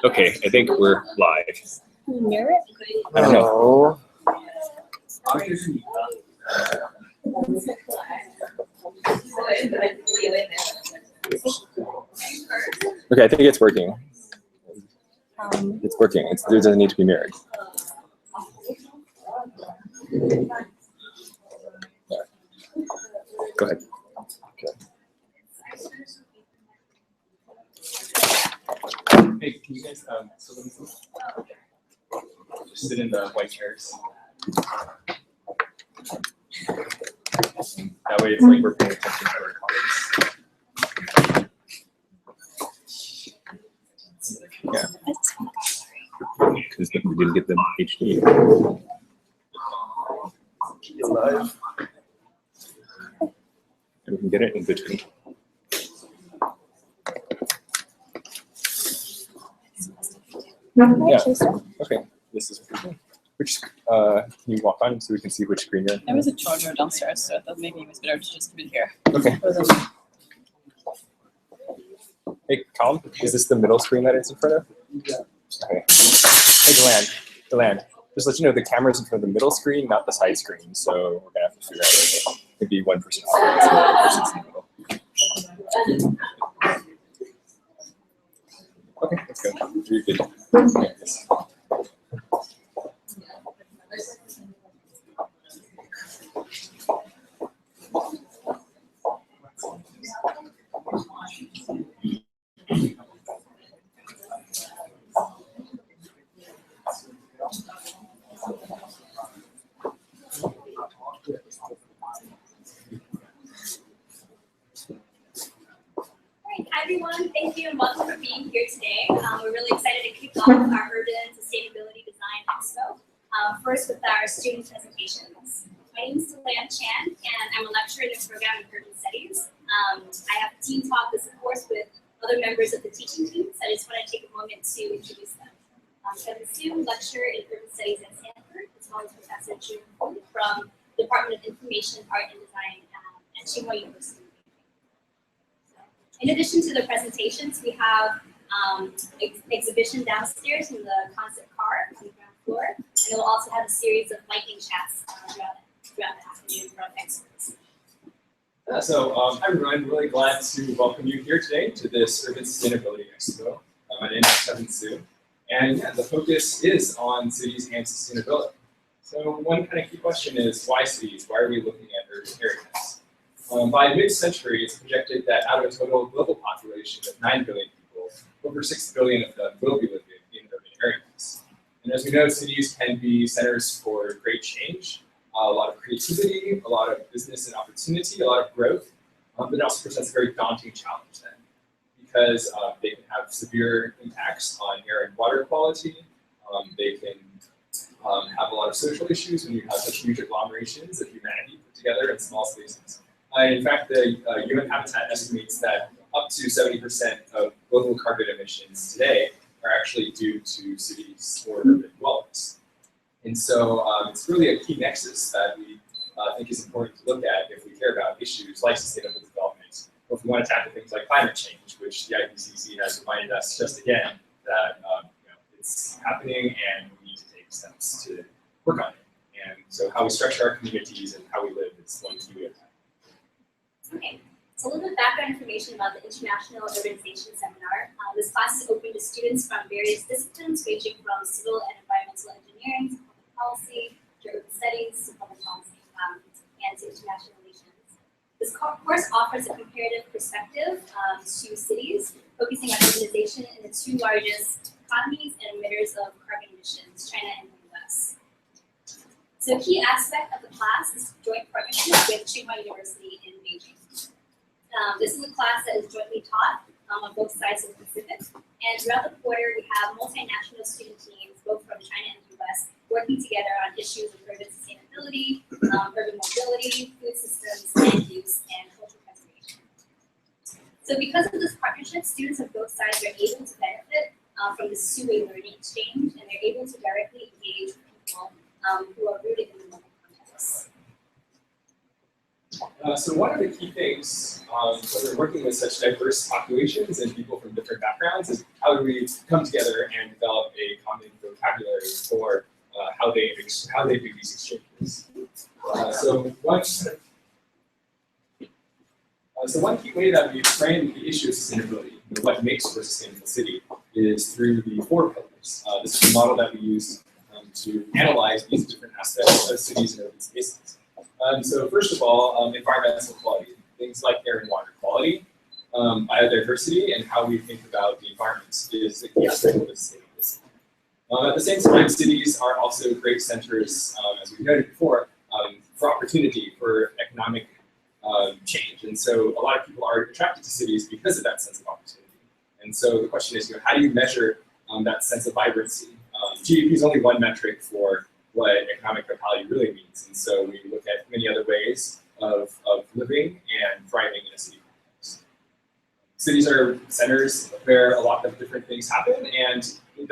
Okay, I think we're live. Can you mirror it? I don't know. Okay, I think it's working. It's working. It doesn't need to be mirrored. Go ahead. Okay. Hey, can you guys just sit in the white chairs? That way it's like we're paying attention to our colleagues. Yeah. Because we didn't get them HD. You're live. And we can get it in between. Yeah. Okay. This is which can you walk on so we can see which screen you're on? There was a charger downstairs, so I thought maybe it was better to just be here. Okay. Hey, Colin, is this the middle screen that it's in front of? Yeah. Okay. Hey, Deland. Just let you know the camera's in front of the middle screen, not the side screen. So we're gonna have to figure out maybe one person off and one person's in the middle. Okay, let's go. You're good. Yes. Hi everyone, thank you and welcome for being here today. We're really excited to kick off our Urban Sustainability Design Expo. First with our student presentations. My name is Deland Chan and I'm a lecturer in the program in Urban Studies. I have a team talk this of course with other members of the teaching team, so I just want to take a moment to introduce them. I'm a student lecturer in Urban Studies at Stanford, as well as Professor Jun from the Department of Information, Art and Design at Tsinghua University. In addition to the presentations, we have exhibition downstairs in the concept car on the ground floor, and we'll also have a series of lightning chats throughout the afternoon from experts. So I'm really glad to welcome you here today to this Urban Sustainability Expo. My name is Kevin Su, and the focus is on cities and sustainability. So one kind of key question is, why cities? Why are we looking at urban areas? By mid-century, it's projected that out of a total global population of 9 billion people, over 6 billion of them will be living in urban areas. And as we know, cities can be centers for great change, a lot of creativity, a lot of business and opportunity, a lot of growth, but it also presents a very daunting challenge then, because they can have severe impacts on air and water quality. They can have a lot of social issues when you have such huge agglomerations of humanity put together in small spaces. In fact, the UN Habitat estimates that up to 70% of global carbon emissions today are actually due to cities or urban dwellings. And so it's really a key nexus that we think is important to look at if we care about issues like sustainable development, or if we want to tackle things like climate change, which the IPCC has reminded us just again that it's happening and we need to take steps to work on it. And so how we structure our communities and how we live is one key way of that. Okay, so a little bit of background information about the International Urbanization Seminar. This class is open to students from various disciplines, ranging from civil and environmental engineering to public policy, to urban studies, to public policy, and to international relations. This course offers a comparative perspective to cities, focusing on urbanization in the two largest economies and emitters of carbon emissions, China and the US. So a key aspect of the class is joint partnership with Tsinghua University in Beijing. This is a class that is jointly taught on both sides of the Pacific. And throughout the quarter, we have multinational student teams, both from China and the US, working together on issues of urban sustainability, urban mobility, food systems, land use, and cultural preservation. So because of this partnership, students of both sides are able to benefit from this two-way learning exchange, and they're able to directly engage with people who are rooted in the local context. So one of the key things when we're working with such diverse populations and people from different backgrounds is how do we come together and develop a common vocabulary for how they do these exchanges. So one key way that we frame the issue of sustainability, what makes for a sustainable city, is through the 4 pillars. This is a model that we use to analyze these different aspects of cities and urban spaces. So first of all, environmental quality, things like air and water quality, biodiversity, and how we think about the environment is a key aspect of sustainable city. At the same time, cities are also great centers, as we noted before, for opportunity, for economic change. And so a lot of people are attracted to cities because of that sense of opportunity. And so the question is, how do you measure that sense of vibrancy? GDP is only one metric for what economic vitality really means. And so we look at many other ways of living and thriving in a city context. Cities are centers where a lot of different things happen, and it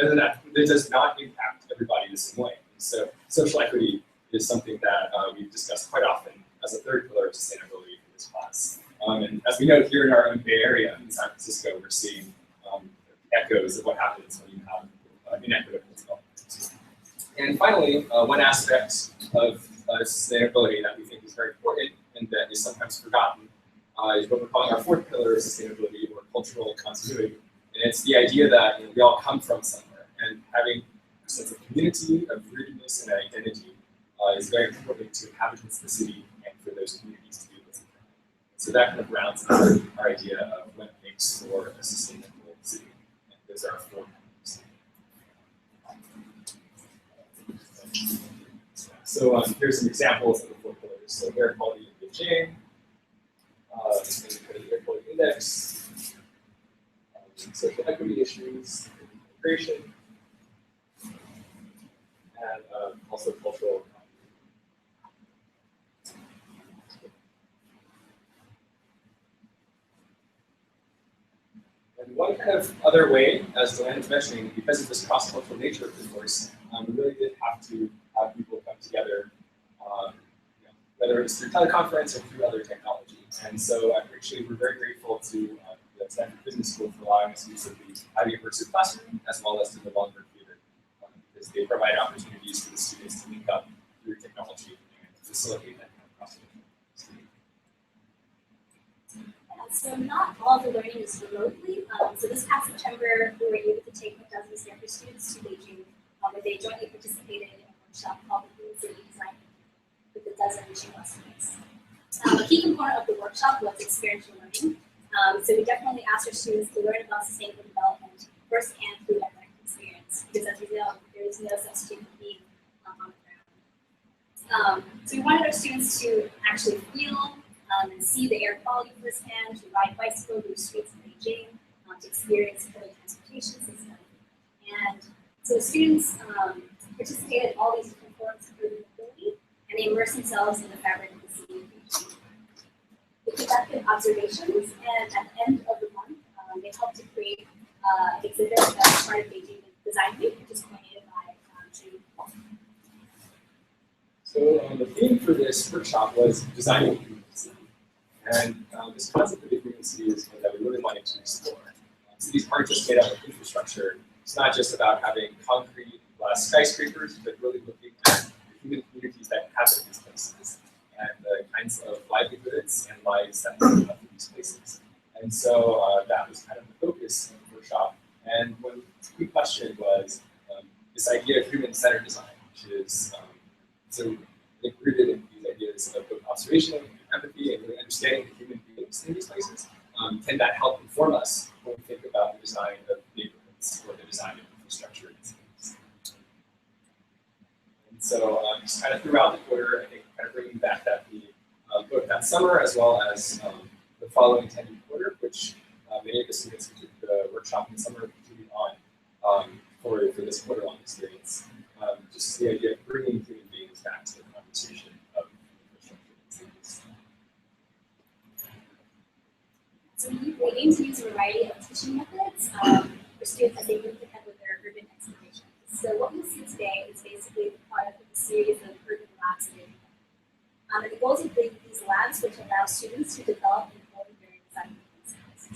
does not impact everybody the same way. So social equity is something that we've discussed quite often as a third pillar of sustainability for this class. And as we know here in our own Bay Area in San Francisco, we're seeing echoes of what happens when you have inequitable development. And finally, one aspect of sustainability that we think is very important and that is sometimes forgotten is what we're calling our 4th pillar of sustainability, or cultural continuity. And it's the idea that we all come from somewhere, and having a sense of community, of rootedness, and identity is very important to inhabitants of the city and for those communities to be able to thrive. So that kind of rounds out our idea of what makes for a sustainable city. And those are our 4 pillars. So here's some examples of the 4 pillars. So air quality in Beijing, the air quality index, social equity issues, immigration, and also cultural. And one kind of other way, as Delanne was mentioning, because of this cross-cultural nature of the course, we really did have to have people come together, whether it's through teleconference or through other technology. And so actually we're very grateful to the Stanford Business School for allowing us to use the highly immersive classroom as well as to the Longer Theater, because they provide opportunities for the students to link up through technology and facilitate that kind of cross-cultural. So not all the learning is remotely. So this past September, we were able to take a dozen Stanford students to Beijing, where they jointly participated in a workshop called the Green City Design with a dozen teaching classmates. A key component of the workshop was experiential learning. So we definitely asked our students to learn about sustainable development firsthand through that direct experience, because as we know, there is no substitute for being on the ground. So we wanted our students to actually feel and see the air quality firsthand, to ride bicycle through the streets of Beijing, to experience public transportation system. And so the students participated in all these different forms of urban mobility, and they immersed themselves in the fabric of the city of Beijing. They conducted observations, and at the end of the month, they helped to create an exhibit as part of Beijing Design Week, which is coordinated by Judy. So the theme for this workshop was designing a human city. And this concept of a human city is one that we really wanted to explore. Cities aren't just made up of infrastructure. It's not just about having concrete skyscrapers, but really looking at the human communities that inhabit these places and the kinds of livelihoods and lives that live in these places. And so that was kind of the focus of the workshop. And one key question was this idea of human-centered design, which is so rooted in these ideas of both observation and empathy and really understanding the human beings in these places. Can that help inform us when we think about the design of neighborhoods or the design of infrastructure in cities? And so just kind of throughout the quarter, I think kind of bringing back that theme, both that summer as well as the following 10-week quarter, which many of the students who took the workshop in the summer continued on for this quarter-long experience. Just the idea of bringing human beings back to the conversation of infrastructure in cities. So we aim to use a variety of teaching methods for students as they move ahead with their urban explorations. So what we'll see today is basically the product of a series of urban labs. And the goals of these labs labs which allow students to develop and form their design skills.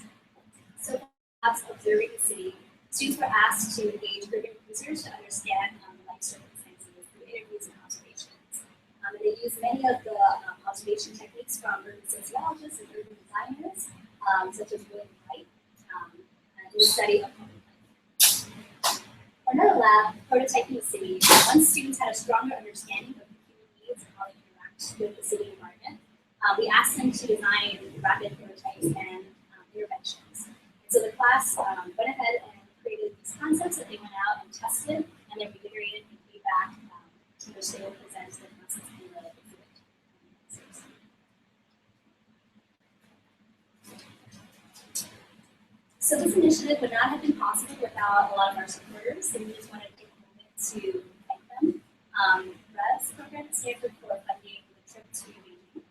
So labs observing the city, students were asked to engage urban users to understand the life circumstances through interviews and observations. And they used many of the observation techniques from urban sociologists and urban designers, such as William White, in the study of public life. For another lab, prototyping the city, once students had a stronger understanding of the human needs and how they interact with the city environment, we asked them to design rapid prototypes and interventions. And so the class went ahead and created these concepts that they went out and tested, and then reiterated and feedback to which they will present to the classes in the exhibit. So this initiative would not have been possible without a lot of our supporters, and we just wanted to take a moment to thank them. RES program at Stanford for funding the trip to Beijing.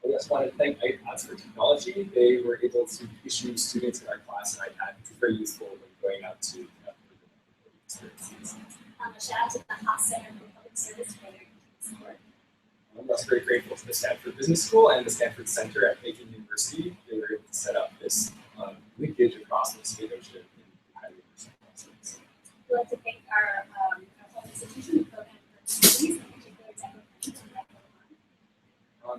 I just want to thank iPads for Technology. They were able to issue students in our class an iPad, which is very useful when going out to experiences. A shout out to the Haas Center for Public Service for their support. I'm also very grateful to the Stanford Business School and the Stanford Center at Peking University. They were able to set up this linkage across the Pacific Ocean in highly university classes. We'd like to thank our home institution, the program for facilities, in particular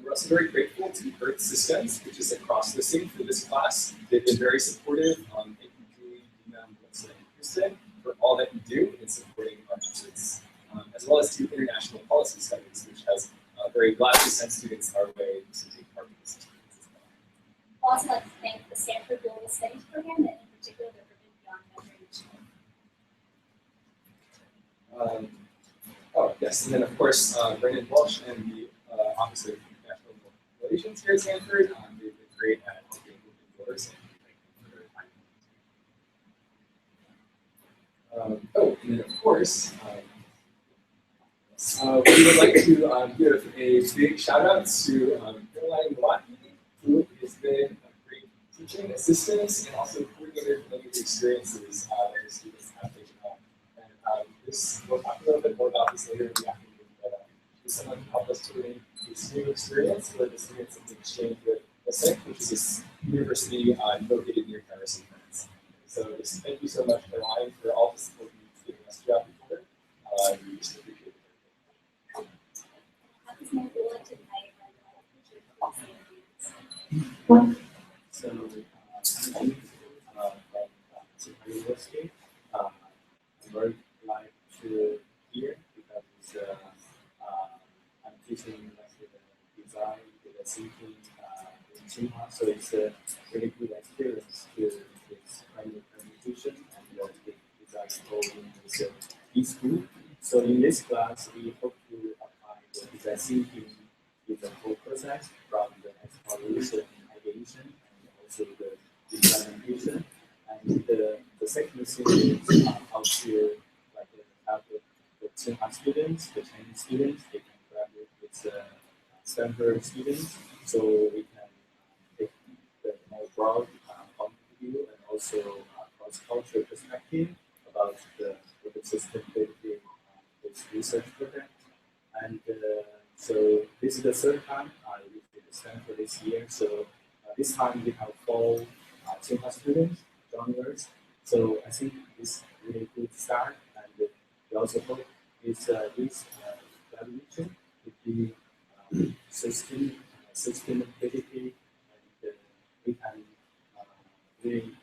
We're also very grateful to Earth Systems, which is across the city for this class. They've been very supportive. Thank you, Julie, Dina, Melissa, and Kristen, for all that you do in supporting our efforts, as well as to International Policy Studies, which has very gladly sent students our way to take part in this experience as well. I'd also like to thank the Stanford Global Studies Program, and in particular the Urban Beyond Measure Initiative. Oh, yes, and then of course, Brendan Walsh and the Office of International Relations here at Stanford. They've been great at helping open doors and thank them for their time. Oh, and then of course, we would like to give a big shout out to Caroline Milwaukee, who has been a great teaching assistant and also coordinator many of the experiences that the students have taken on. And we'll talk a little bit more about this later in the afternoon, but she's someone who helped us to create this new experience where the students have exchange with SIC, which is this university located near Paris, France. So just thank you so much, Caroline, for all the support you've given us throughout the quarter. We just appreciate it. At this moment, we would like to invite So, I'm from University. I'm very glad to here because I'm teaching design, data thinking in Tsinghua, so it's a really good experience to this kind of presentation and the design Expo in this Expo. So in this class, we hope to apply the design thinking in the whole process from the exploration and ideation and also the implementation. And the second thing is how to have the Tsinghua students, the Chinese students, they can collaborate with the Stanford students, so we can take the more broad point of view and also cross-cultural perspective about the sustainability this research project. And so this is the third time I visited Stanford this year. So this time we have 4 Tsinghua students joining us. So I think it's really good start, and we also hope this collaboration would be sustainability, and we can really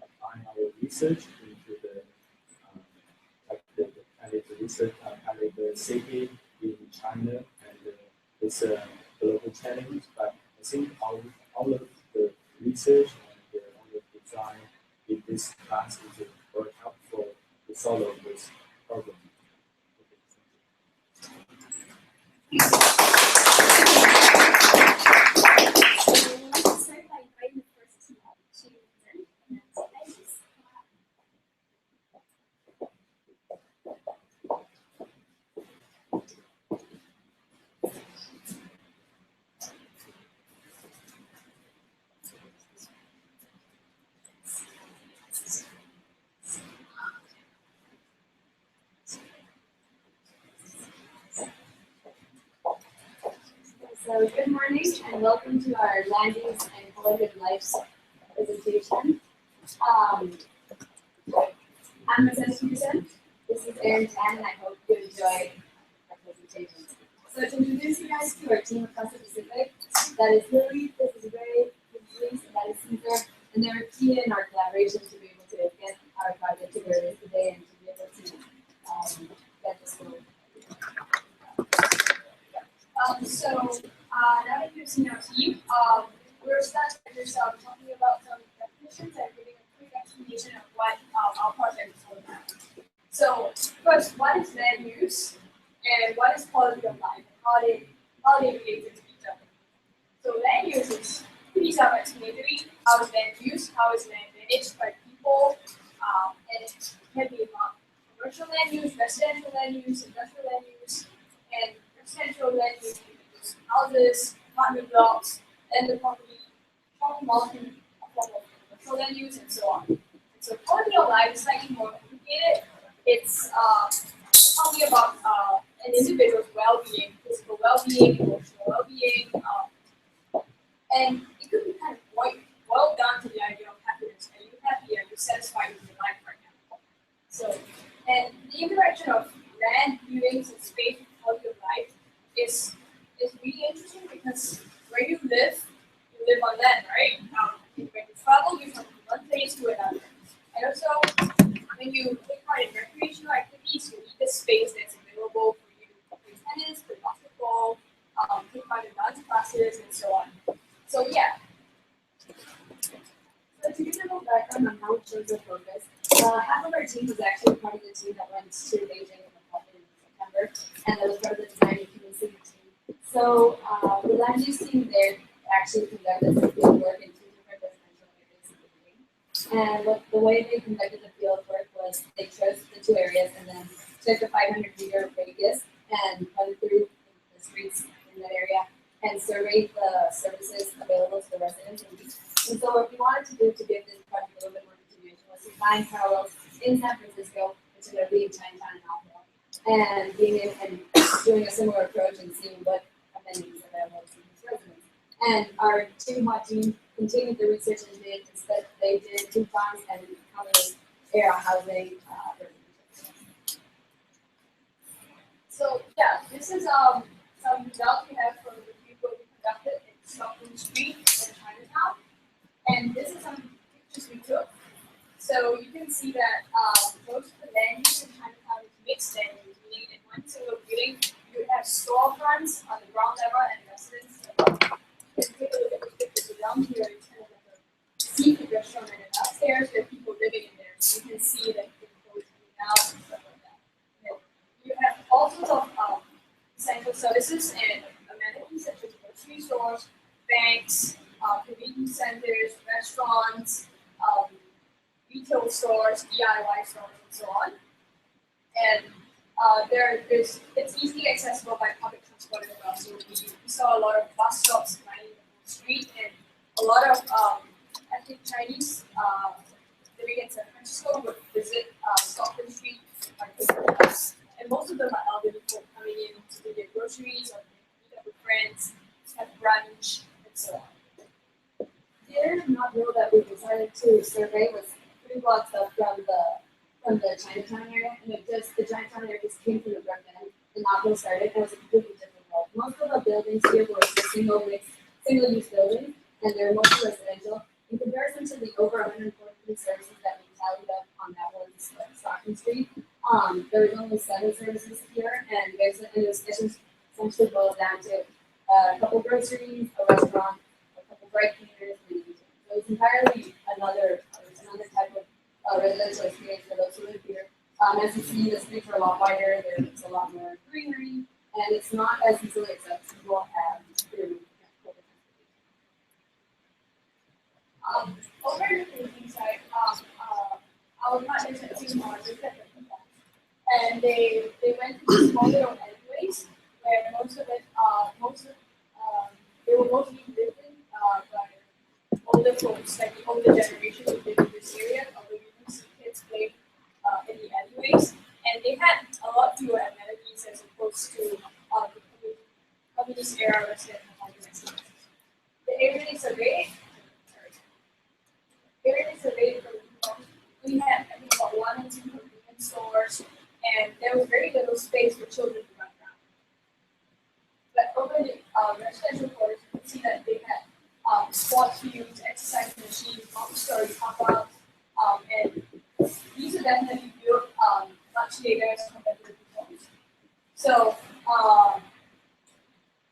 apply our research into the kind of research kind of the city in China, and it's a global challenge. But I think all of the research and all of the design in this class is very helpful to solve this problem. start by inviting the first team to present, and then guys. So good morning and welcome to our land use and quality of life presentation. I'm Mrs. Peterson. This is Erin Tan, and I hope you enjoy our presentation. So to introduce you guys to our team across the Pacific, that is Lily, this is Ray, this is Lisa, that is Caesar, and they're key in our collaboration to be able to get our project to where it is today and to be able to get this going. Now that you've seen our team, we're starting with talking about some definitions and giving a quick explanation of what our project is all about. So first, what is land use and what is quality of life and how they relate to each other. So land use is pretty self-explanatory. How is land use? How is land managed by people? And it can be about commercial land use, residential land use, industrial land use, and residential land use, houses, apartment blocks, and the property, shopping malls can form of commercial land use, and so on. And so quality of life is slightly more complicated. It's talking about an individual's well-being, physical well-being, emotional well-being, and it could be kind of boiled down to the idea of happiness. Are you happy? Are you satisfied with your life right now? So, and the interaction of land, buildings, and space with quality of life is really interesting because where you live on land, right? When you travel, you come from one place to another. And also, when you take part in recreational activities, you need the space that's available for you to play tennis, play basketball, take part in dance classes, and so on. So yeah. So to give you a little background on how we chose the focus, half of our team was actually part of the team that went to Beijing in September, and that was part of the design and community team. So the land use team there actually conducted some field work in 2 different residential areas in Beijing. And the way they conducted the field work was they chose the 2 areas and then took a 500-meter radius and went through the streets in that area and surveyed the services available to the residents. And so what we wanted to do to give this project a little bit more continuation was to find parallels in San Francisco, which is going to be in Chinatown and Alpha, and doing a similar approach and seeing what amenities are available to these residents. And our team continued the research and they did 2 farms and countless air housing So yeah, this is some results we have from the review we conducted in Stockton Street in Chinatown. And this is some pictures we took. So you can see that most of the land use in Chinatown is mixed land use, meaning in one single building you have storefronts on the ground level and residents above. You can take a look at the pictures down here. It's kind of like a seafood restaurant, and upstairs there are people living in there. So you can see that people coming out and stuff like that. And you have all sorts of essential services and amenities such as grocery stores, banks, convenience centers, restaurants, retail stores, DIY stores, and so on. And it's easily accessible by public transport as well. So we saw a lot of bus stops lining the street, and a lot of ethnic Chinese living in San Francisco would visit Stockton Street by taking the bus. And most of them are elderly folk coming in to do their groceries or meet up with friends, have brunch, and so on. The area of Knoxville that we decided to survey was 3 blocks up from the Chinatown area, and the Chinatown area just came from the Brook End, and Knoxville started. It was a completely different world. Most of the buildings here were single-use buildings, and they're mostly residential. In comparison to the over 140 services that we tallied up on that one Stockton Street, there was only 7 services here, and it was essentially boiled down to a couple groceries, a restaurant, a couple dry cleaners, and so it's entirely another type of residential experience for those who live here. As you see, the streets are a lot wider, there's a lot more greenery, and it's not as easily accessible as through public transportation. Over the thinking side, our partners at Team looked at the people. And they went to small little alleyways where they were mostly lived in by older folks, like the older generation who lived in this area, although you can see kids play in the alleyways. And they had a lot fewer amenities as opposed to the communist era residential and there was very little space for children to run around. But over in the residential quarters, you can see that they had squat cubes, exercise machines, multi-story pop-ups, and these are definitely built much later as compared to the homes. So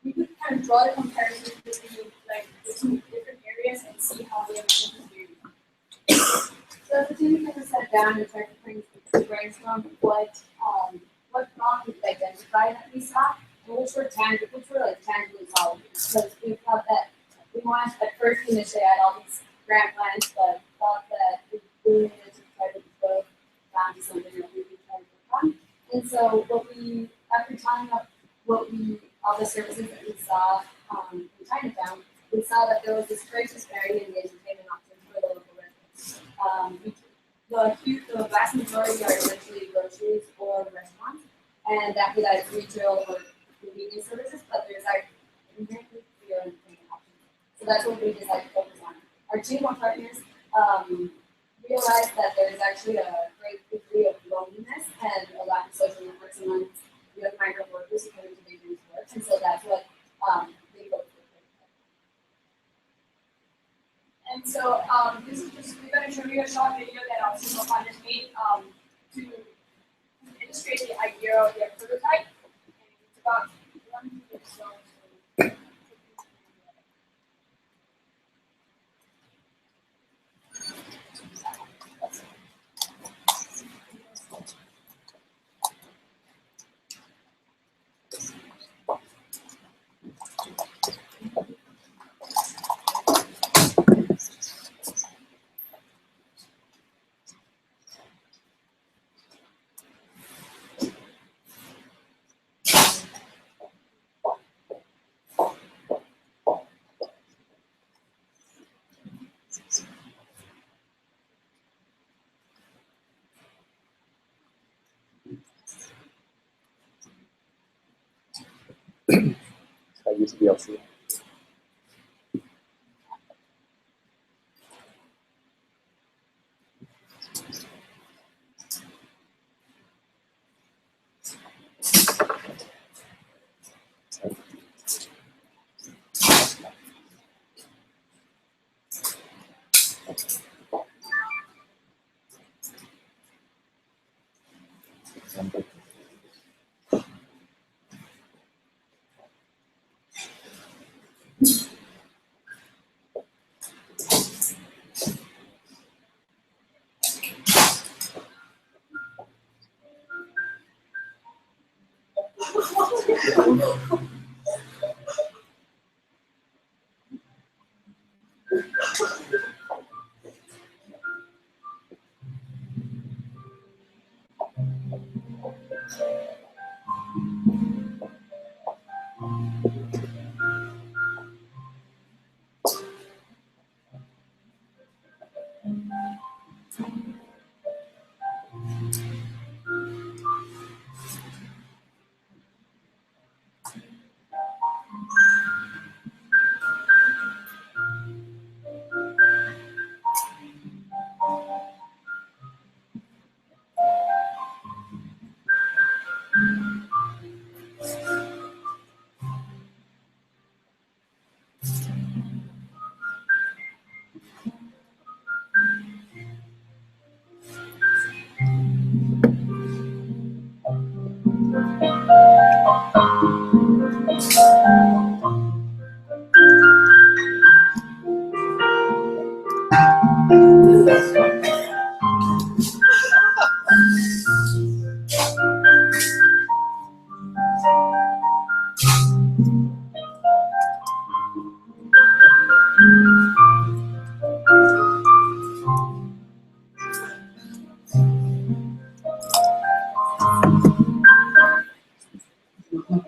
we could kind of draw the comparison between like the two different areas and see how they are managed to do. So the team kind of sat down and tried to brainstorm what problems we could identify that we saw, and which were like tangibly solvable. Because we thought that we wanted at first initially had all these grand plans, but thought that we really needed to try to go down to something that we could try to work on. And so after tying up all the services that we saw in Chinatown, we saw that there was this great disparity in the entertainment options for the local residents. The vast majority are essentially groceries or restaurants, and that could either retail or convenience services, but there's like inherently fewer entertainment options. So that's what we decided to focus on. Our team of partners realized that there is actually a great degree of loneliness and a lack of social networks among young migrant workers who come into Beijing's work, and so that's what they focused on. And so this is just, we're going to show you a short video that our single partners made to illustrate the idea of their prototype. And it's about 1 minute long. I use VLC.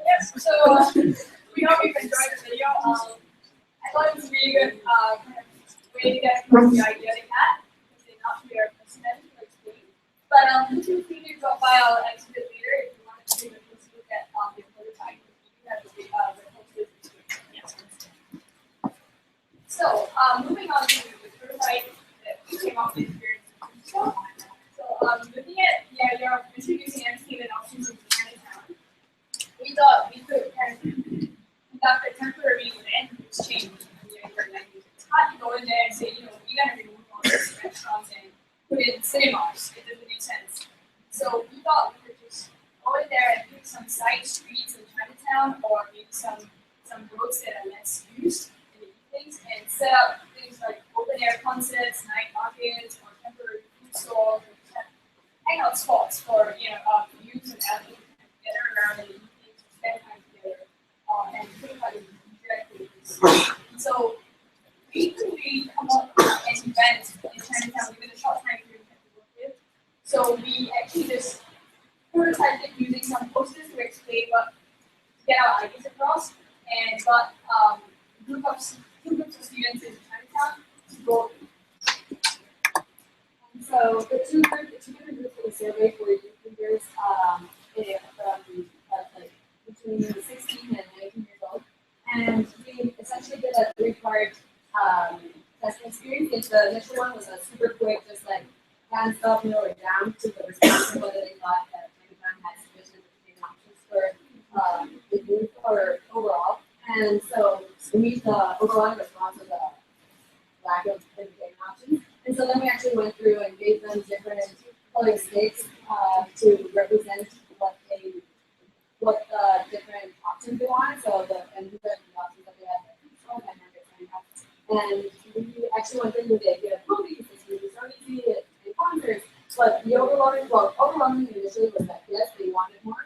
Yes, so we hope you've enjoyed the video. I thought it was a really good kind of way to get across the idea they had. They not be our president to explain. But you can see your profile exhibit later if you want to take a closer look at the prototype. You have the yes. So moving on to the prototype that we came up with here. So looking at the idea of introducing entertainment options into Chinatown, we thought we could kind of conduct a temporary event exchange for language. It's hard to go in there and say, you know, we gotta remove all these restaurants and put in cinemas. It doesn't make sense. So we thought we could just go in there and pick some side streets in Chinatown or maybe some roads that are less used in the evenings and set up things like open air concerts, night markets, or temporary food stalls, or just have hangout spots for youth and adults to gather around in the evenings to spend time together and think about it directly. So we couldn't come up with an event in Chinatown within a short time period we had to work with. So we actually just prototyped it using some posters to explain to get our ideas across, and got two groups of students in Chinatown to go. And so the two different groups of the survey were youth leaders from like between 16 and 19 years old, and we essentially did a three-part testing experience. The initial one was a super quick, just like hands up, or down to the response of whether they thought that Chinatown had sufficient entertainment options for the youth or overall. And so the overall response was a lack of entertainment options. And so then we actually went through and gave them different colored sticks to represent what different options they wanted. So the options that they had, and we actually went through with the idea of movies, it's really so easy, and concerts. But the overwhelming initially was that yes, they wanted more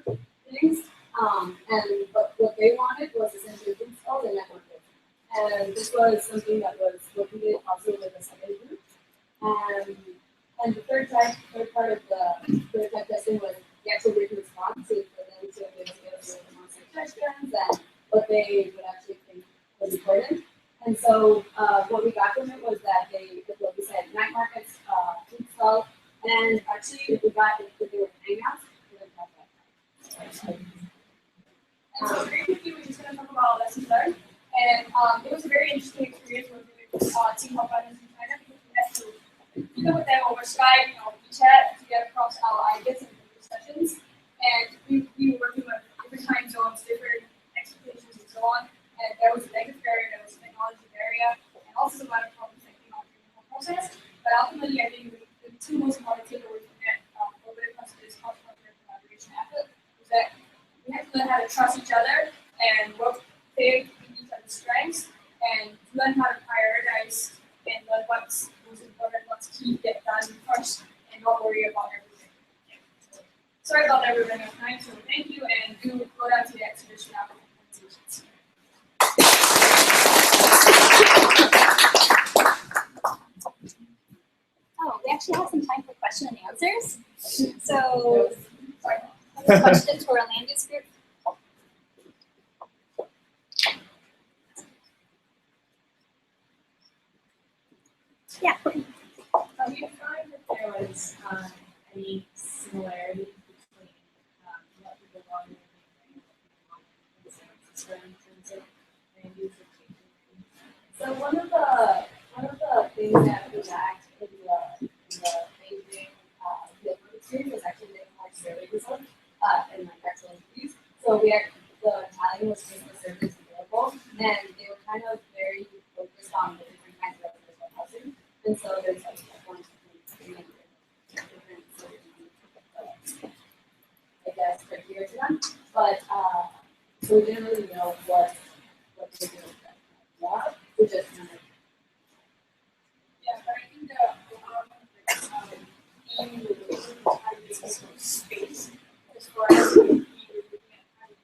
things, but what they wanted was essentially food stalls and networking. And this was something that was repeated also with the second group. And the third part of the prototype testing was the actual written response for them to be able to give us more suggestions and what they would actually think was important. And so what we got from it was that what we said, night markets, food stalls, and actually we got that they were hangouts. And so very quickly, we're just going to talk about lessons learned. And it was a very interesting experience working with team of partners in China because we had to meet with them over Skype, WeChat to get across our ideas and discussions. And we were working with different time zones, different expectations, and so on. And there was a language barrier, there was a technology barrier, and also a lot of problems that came out during the whole process. But ultimately, I think the two most important takeaways from that over the course of this cross-cultural collaboration effort was that we have to learn how to trust each other and work with each other's strengths and learn how to prioritize and learn what's most important, what's key, get done first, and not worry about everything. Yeah. So, sorry about that, we're running out of time, so thank you, and do go down to the exhibition after the presentations. Oh, we actually have some time for question and answers. So, sorry, any questions for our land use group? Yeah. Do you find that there was any similarity between what people wanted and what people wanted in San Francisco in terms of land use or changing? So one of the things that we lacked in the Beijing field experience was actually making more survey results and like actual interviews. So the Italian was just the surveys available, and they were kind of very focused on the different kinds of residential housing. And so there's like different I guess criteria to them. But so we didn't really know what they were doing with that law. We just kind of Yeah, but I think the EU is space as far as we were looking at how to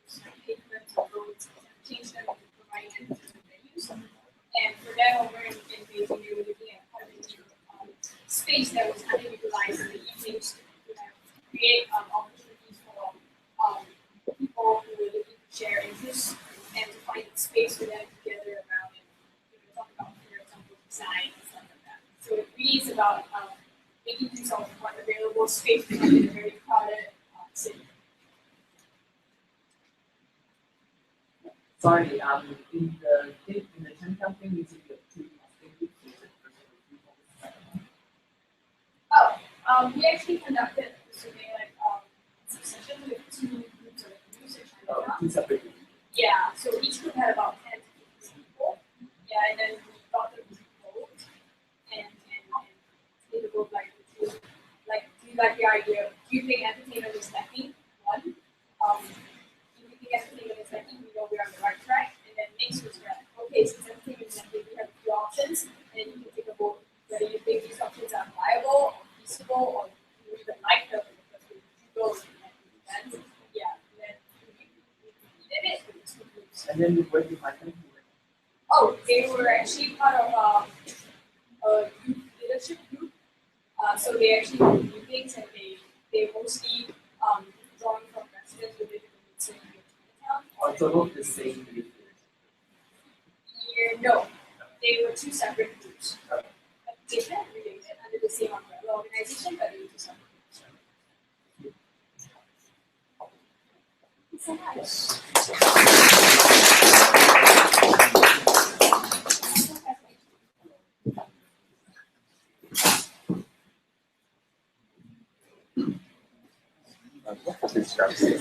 take them to roads and change them into providing entertainment venues. And for them, over in Beijing, they were looking at how to make space that was underutilized in the evenings to create opportunities for people who were looking to share interests and to find space for them to gather around and talk about, for example, design and stuff like that. So it really is about making use of what available space we have in a very crowded city. Sorry, in the Chinatown thing, you see the two testing groups, is it for people? Oh, We actually conducted a survey like session with two groups of research. Two separate. Yeah, so each group had about 10 to 15 people. Yeah, and then we got them to vote and they would vote like, do you like the idea? Do you think entertainment is lacking? One. Do you think entertainment is lacking? We know we're on the right track. And then next was okay, since entertainment is lacking, we have a few options, and you can take a vote whether you think these options are viable or feasible or you even like them because we go to the event. Yeah, and then we did it with two groups. And then where do you find them? Oh, they were actually part of a youth leadership group. So they actually do meetings and they mostly drawing from residents within the city of town. Or some of the same group. Yeah, no, they were two separate groups. But they met related under the same umbrella organization, but they were two separate groups. Thanks so much. Please grab a seat.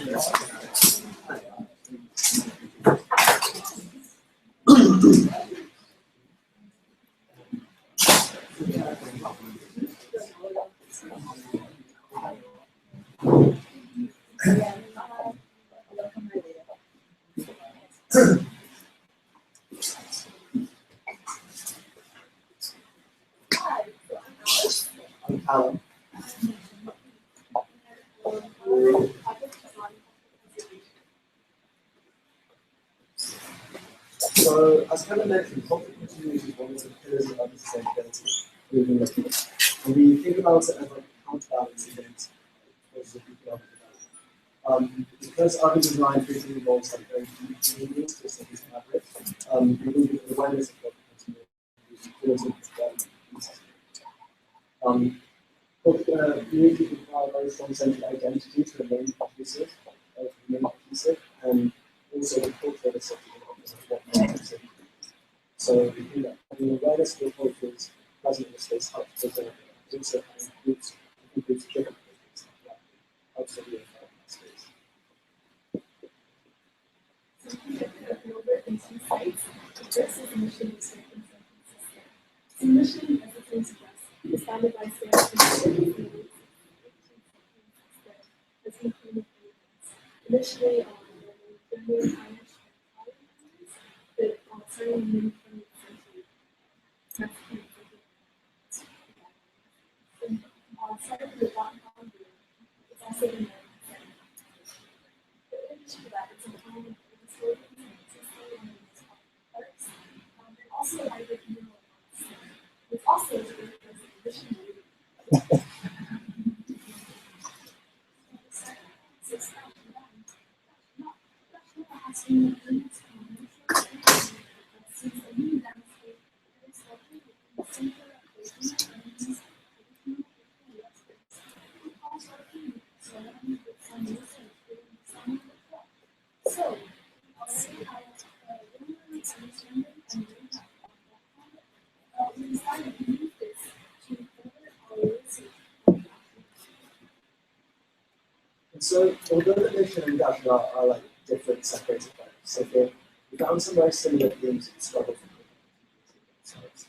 I'm Callum. So, as Kevin mentioned, conflict continuity is one of the pillars of urban sustainability moving forward. And we think about it as like a counterbalance against positive economic development. Because urban design frequently involves like very deep communities to cities fabric, we believe that awareness of conflict continuity is important communities require a very strong sense of identity to remain cohesive, and also the culture of the city is what makes the city. So we think that having awareness of the cultures present in the space helps preserve it. It also includes different cultures that helps to reaffirm that space. So we conducted a fieldwork in two sites. The first is the mission district in San Francisco. The mission, as the name suggests, is founded by Spanish missionaries as he came initially German, Irish, and Italian, but starting in the mid-20th century, Mexican and started with the downtown group. It's also the American Center. In addition to that, it's a home of historical and parks, and also a hybrid communal arts. It's also a great exhibition. So, we decided to use this to further our research. And so, although the mission and the action are like different, separated parts, we found some very similar themes that struggle for sites.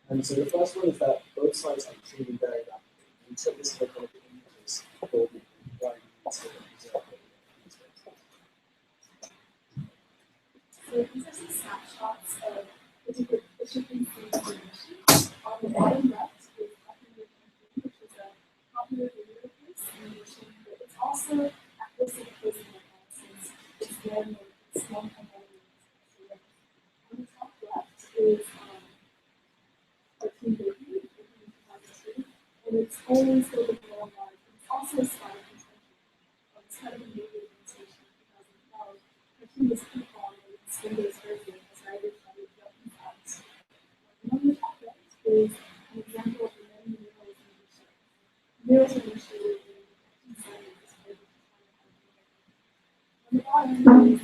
And so the first one is that both sites are changing very rapidly. We took this look at the images for the why we need to observe So these are some snapshots of the different shipping scenes in the mission. On the bottom left is Popular Campaign, which is a popular video piece in the mission, but it's also accuracy placing since it's very small components. On the top left is Cartoon Baby, in 2002, and it's only still the worldwide. It's also a spy contention. It's kind of a new organization in 2012. Cartoon was coupon and it's Windows version as writers by the Japanese apps. And on the top right is an example of the many murals in the show. Murals are initiated in the Cartoon Science for the on the bottom is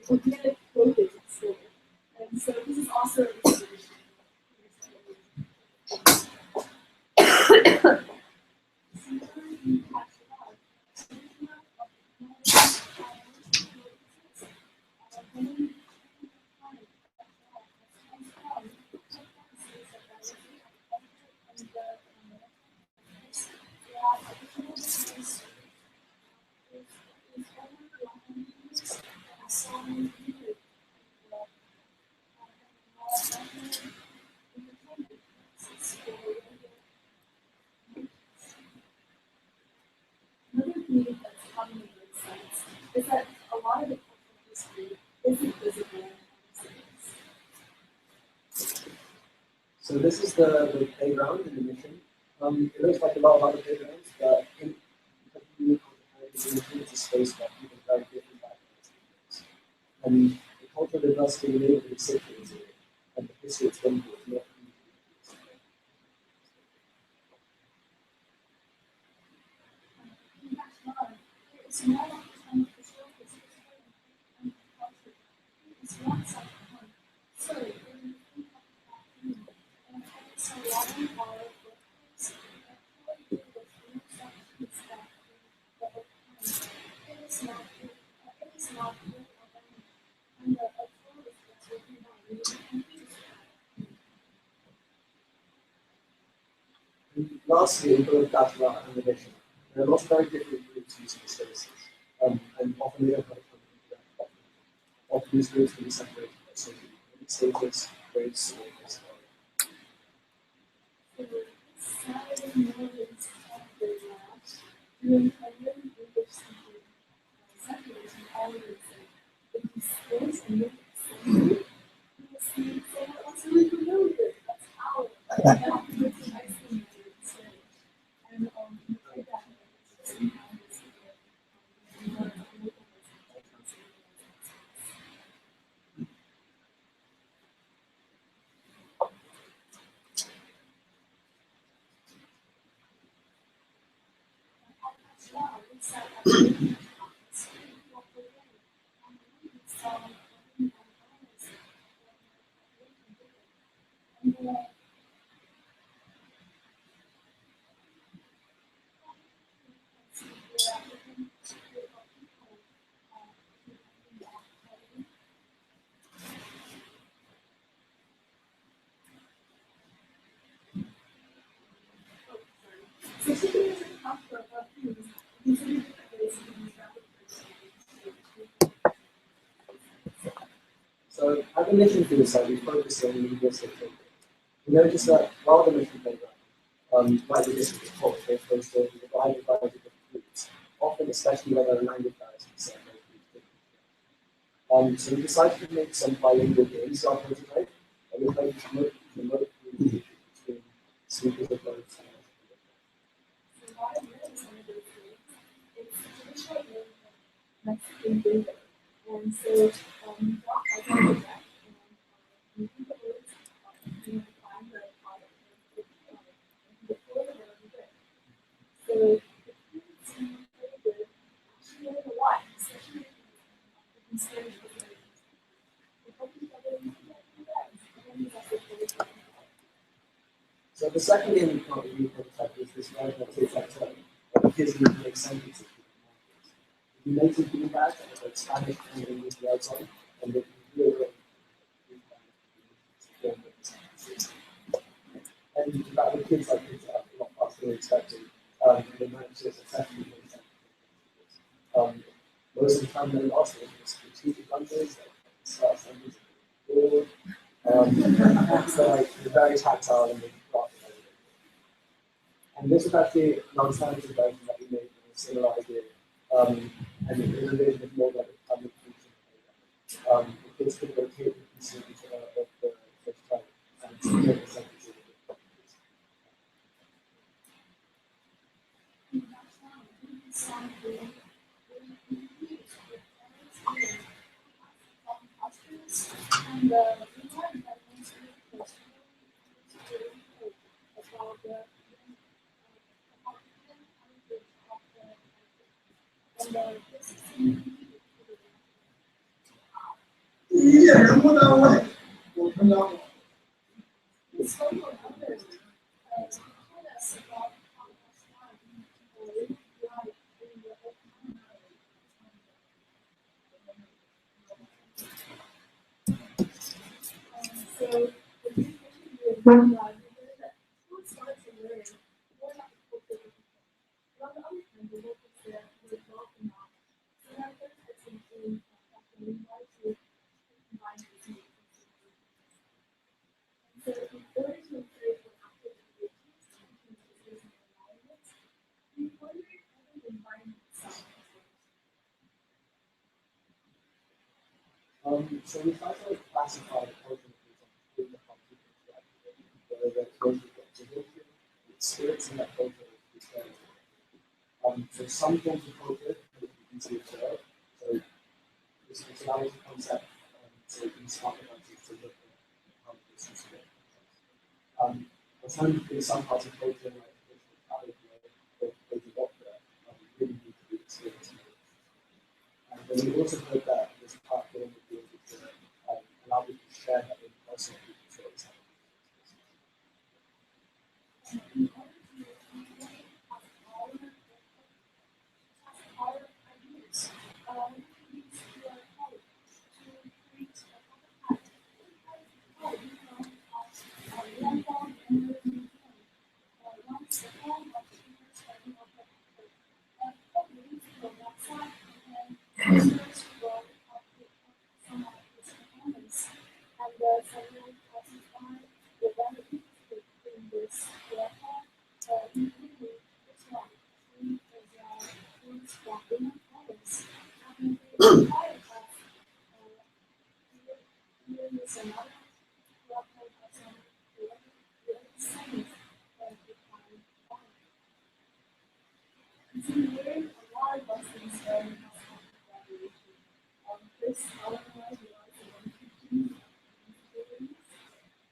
organic clothing store. And so this is also a restoration. this is the playground in the mission. It looks like a lot of other playgrounds, but it's a space where people have very different backgrounds. And the cultural diversity in the city is and the history it's been through is not It's not official, it's not something. Sorry, so one or it is not and the authority that's written down. And lastly, we talked about animation. There are lots of very different groups using the spaces, and often they don't have a common interaction. Often these groups can be separated by social status, race, or disability. So Saturday mornings after labs, during Korean English speaking Saturdays and always it is skills and make sense. You will see someone else really familiar. That's how that puts an ice cream instead. And you play that sometimes So at the mission field side, we focus on linguistic thinking. We notice that while the mission playground might be different to culture, they're still divided by different groups, often especially where there are language barriers between so we decided to make some bilingual games on our prototype, and we played remote communication between speakers of both languages. So what I realized one of those things, it's traditional way of Mexican data. And so you walk out of the deck and you think the words, you find the product and the floor of the good. So if you see pretty good, actually learn a lot, especially if you consider So the second game we can't really prototype is this one that takes that turn, where the kids need to make sentences. We make some feedback and it's Spanish and English words on, and they can really and about the kids like picked it up a lot faster than expected. And they managed to successfully make sentences. Most of the time they lost it was strategic answers, like start sentences. So like they're very tactile and they craft it. And this is actually an non-standard version that we made with a similar idea. And the innovation is more like a public function. The kids could rotate the pieces of the first time and make the sentences. and so So we try to classify the cultural groups in the competition, whether mixing that culture is very so some forms of culture can be easily observed. So this visualization concept, so you can start with to look at how the business works. Alternatively, some parts of culture, like traditional travel, or the opera, really need to be experienced. And then we also heard that this platform would be able to allow people to share that in person with stories.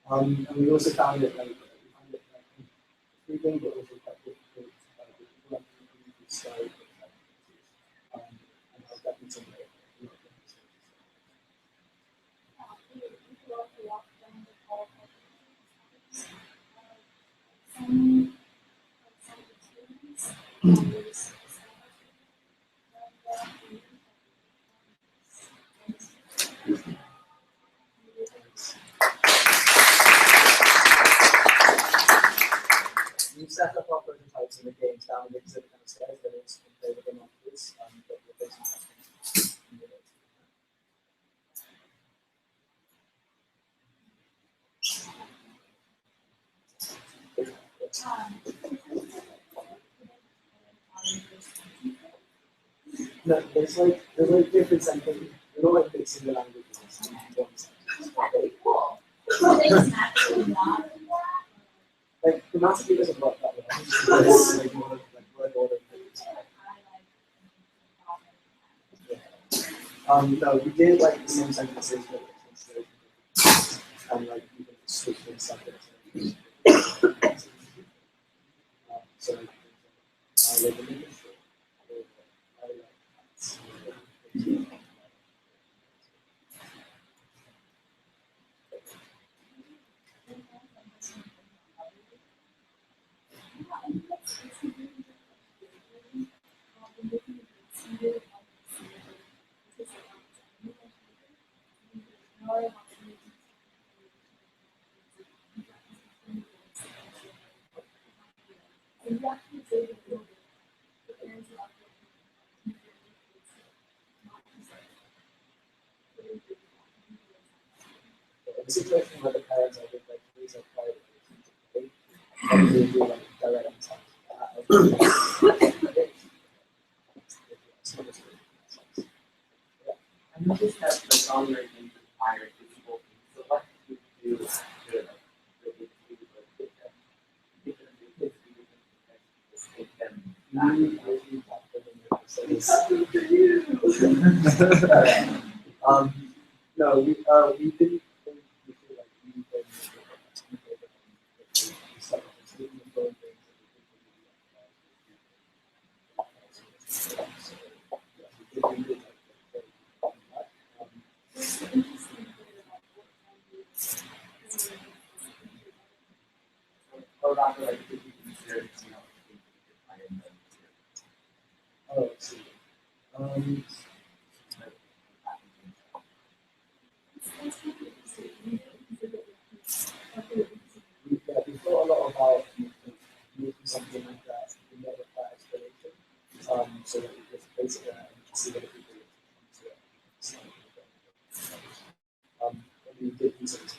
And we also found it intriguing, but also quite difficult. People like to style and how that can something. We've set up our prototypes in the games down in the exhibit downstairs, then it's play with them afterwards, but we're basically no, there's different sentences. They're not like big single languages. Pretty cool. Things naturally not in that. Like grammatically doesn't work that way. It's like more like word order. No, we did like the same sentences, but and like you can switch from subjects. So I live in the industry. The situation where the parents are with like these are private and they do like direct contact. I noticed that the songwriting required physical things. So what do you do after like really take them different because we just take them back and No, we didn't think we could like leave them stuff. It's leaving the phone things and we did or rather like if you consider it's not oh, I see. We thought a lot about making something like that. We never that explanation. So that we just basically see what people come to it. And we did use it as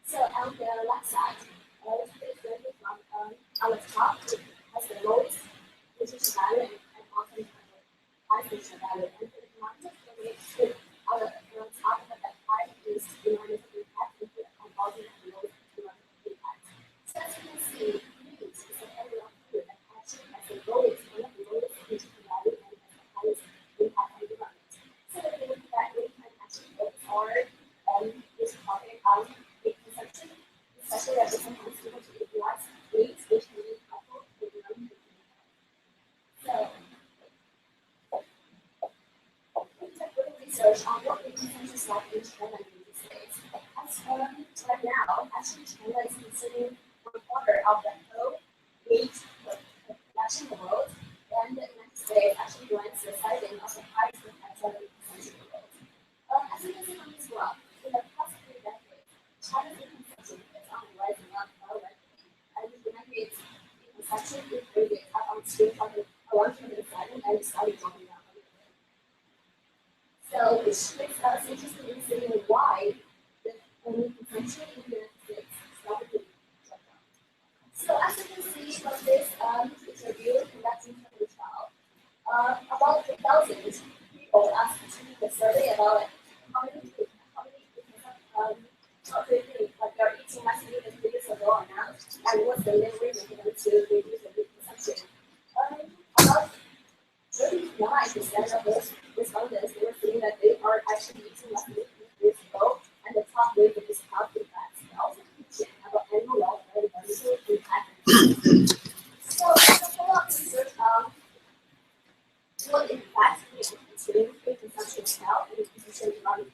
So on the left side, it's going from on the top, it has the lowest nutrition value and often high nutrition value. And the economic rate on the top of that pie is enormous impact with the compounding and the lowest economic impact. So as you can see, meat is an area of food that actually has the lowest, one of the lowest nutrition value and has the highest impact on the environment. So the thing that we can actually focus on this topic on meat consumption, especially as it sometimes people to eat lots of meat, which can be helpful with the young people. So, we conduct further research on what meat consumption is like in China and the United States. As right now, actually China is consuming 1/4 of the whole meat production in the world, and the United States actually ranks the second of the highest per capita meat consumption in the world. As you can see from this graph, in the past 3 decades, China's meat consumption is on the rise and not rapidly, and the United States meat consumption is rated up on scale around 2007 and started dropping down a little bit. So, which makes us interested in seeing why the meat consumption in the United States started to drop down. So, as you can see from this interview conducted in 2012, about 1,000 people asked to do the survey about how many like they're eating less meat than 3 years ago or now, and what's the main reason for them to reduce the meat consumption. About 39% of those respondents, they were saying that they are actually eating less meat than 3 years ago, and the top rate is healthy fats. They also mentioned about animal welfare and environmental impact. So, as a follow-up research what impacts considering food consumption health and consumption environment.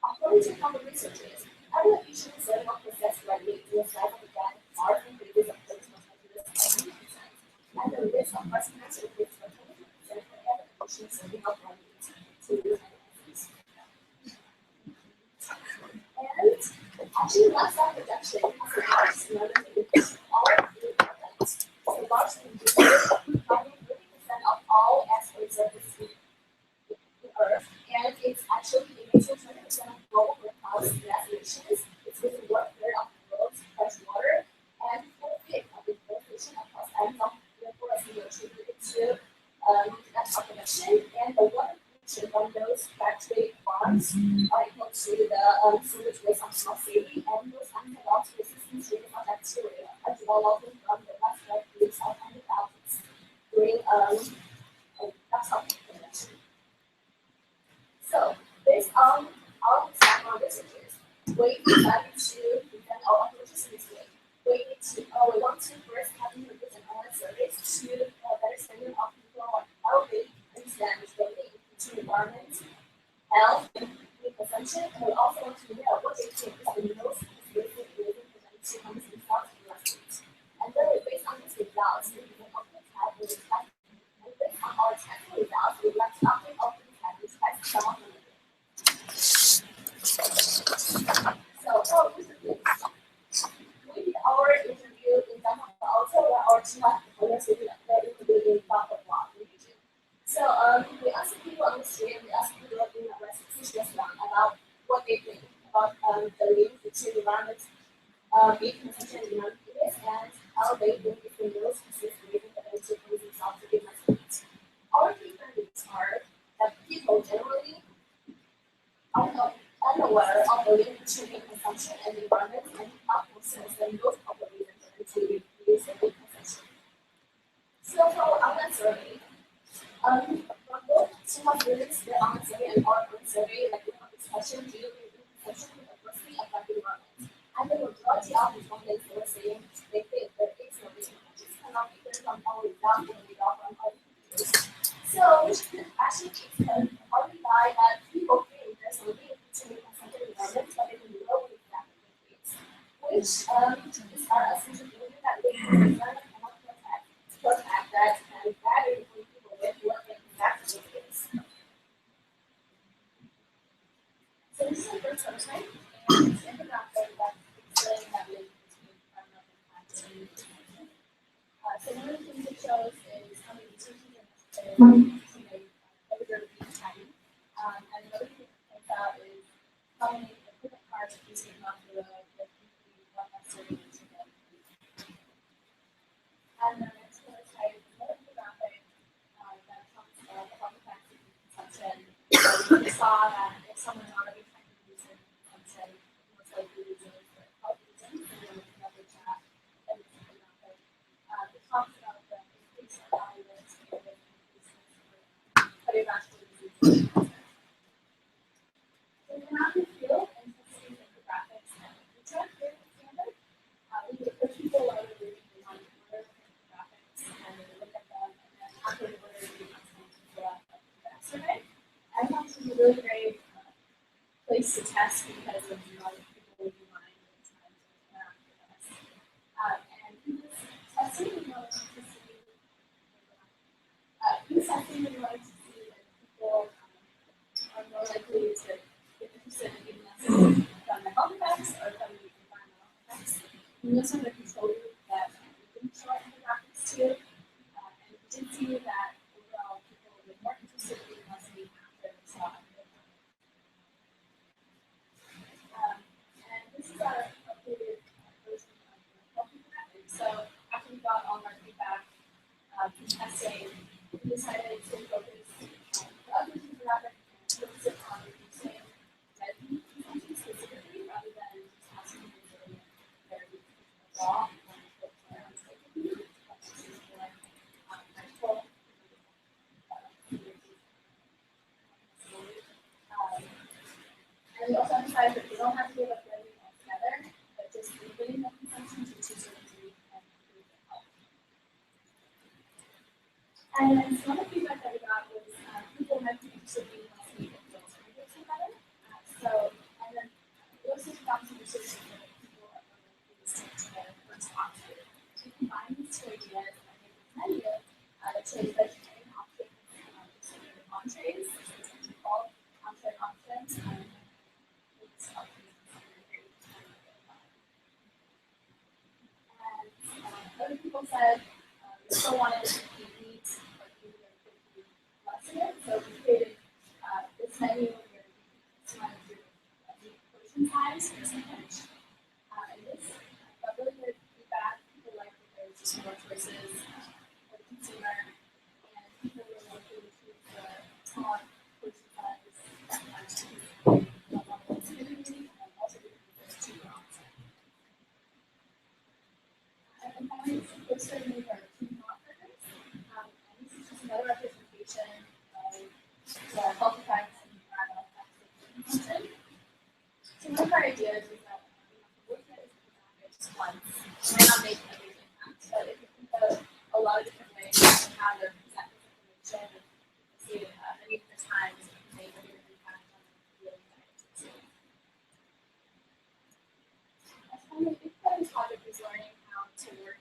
According to common researchers, every efficient setting of processed red meat to a size of the gut are increases of 30% and the risk of breast cancer increases by 20% for every efficient serving of red meat to disease. And actually, lifestyle reduction has a large another increase all food products. So large reduces probably 30% of all export services in Earth, and it's actually emitting 20% of global greenhouse gas emissions. It's using 1/3 of the world's fresh water, and 4/5 of the deforestation across animal therefore contributed to livestock production, and the water pollution from those factory farms are equal to the sewage waste of small city, and those antibiotic resistant strains of bacteria are developing from the livestock use of antibiotics during livestock production. So, based on all these background researches, we decided to present our approaches in this way. We want to first have introduced an online service to better standard of people how they understand the link between environment, health, and meat consumption, and we also want to know what they think is the most specific reason for them to come to the south of last week. And then based on these results, we can often have the test. And based on our testing results, we would like to often test some of them. So, with our interview in downtown also our team of owners will be in blah blah blah region. So we asked people on the street, we asked people in our restaurant about what they think about the link between environment, being consistent in marketplace and how they think it can build specific potential results to give us. Our key findings are that people generally are not unaware of the link between consumption and environment and not concerns than most of the reasons to reduce the consumption. So for our online survey, from both team of students, their online survey and our own survey, like we have discussion, do you think consumption will adversely affect the environment? And the majority of respondents were saying they think that it's not the just cannot be done from our example without from our videos. So which could actually explain partly by that people think there's a link between consumption and environment, but they can know exactly what it is. Which is our essential belief that they cannot protect that and better inform people with what exactly it is. So this is the first website, and it's infographic that explains that link between environmental impact and nutrition. So one of the things it shows is how many resources are necessary to make every being happy. And another thing it points out is how many equipment parts are using on the road that what necessary to get. And the next website is another infographic that talks about the public active consumption. We saw that if someone's already trying to use their consumption, most likely using it for health reasons, and then another chat that is infographic. It talks about the increase in value and increase in cardiovascular disease. So we have the field and testing infographics and feature here at Standard. We would push people while they're reading the order graphics and then look at them, and then after the order, we have to fill out a survey. I thought this was a really great place to test because of a lot of people will be lying at the time to interact with us. And in this testing, we wanted to see that people are more likely to get interested in giving us from the health effects or from the environmental effects. We also have a control group that we didn't show our infographics to, and we did see that overall people were more interested in giving us meat after they saw it. And this is our updated version of the health infographic. So after we got all of our feedback from testing, we decided to focus the other infographic and focus it on reducing red meat consumption specifically rather than just asking people to their raw and we also emphasize that we don't have to give up red meat altogether, but just limiting the consumption to 2 servings a week and improve the health. And then some of the feedback that we got was people might be interested in less meat if the alternatives are better. And then we also found some research that people are more likely to stick to their first option. So we combine these two ideas and I made this menu that shows vegetarian options, entrees, so it's a default entree options, and these options and other people said they still wanted to eat meat, but maybe they could be less in it. So we created this menu where you can customize your meat portion size for sandwich. And this got really good feedback. People liked that there was just more choices for the consumer, and people were likely to choose the smaller portion size and also because there's cheaper options. And finally, we're starting with our team burgers. And this is just another representation of the health effects and environmental effects of consumption. So one of our ideas is that we have to look at it just once. It might not make a big impact, but if you think of a lot of different ways to how they're present this information and see it many different times, it can make a bigger impact on the daily diet. That's kind of a big part of this project is learning how to work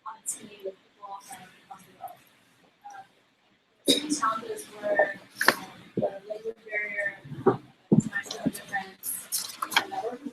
on a team with people from across the world. Some challenges were the language barrier, time zone difference, and networking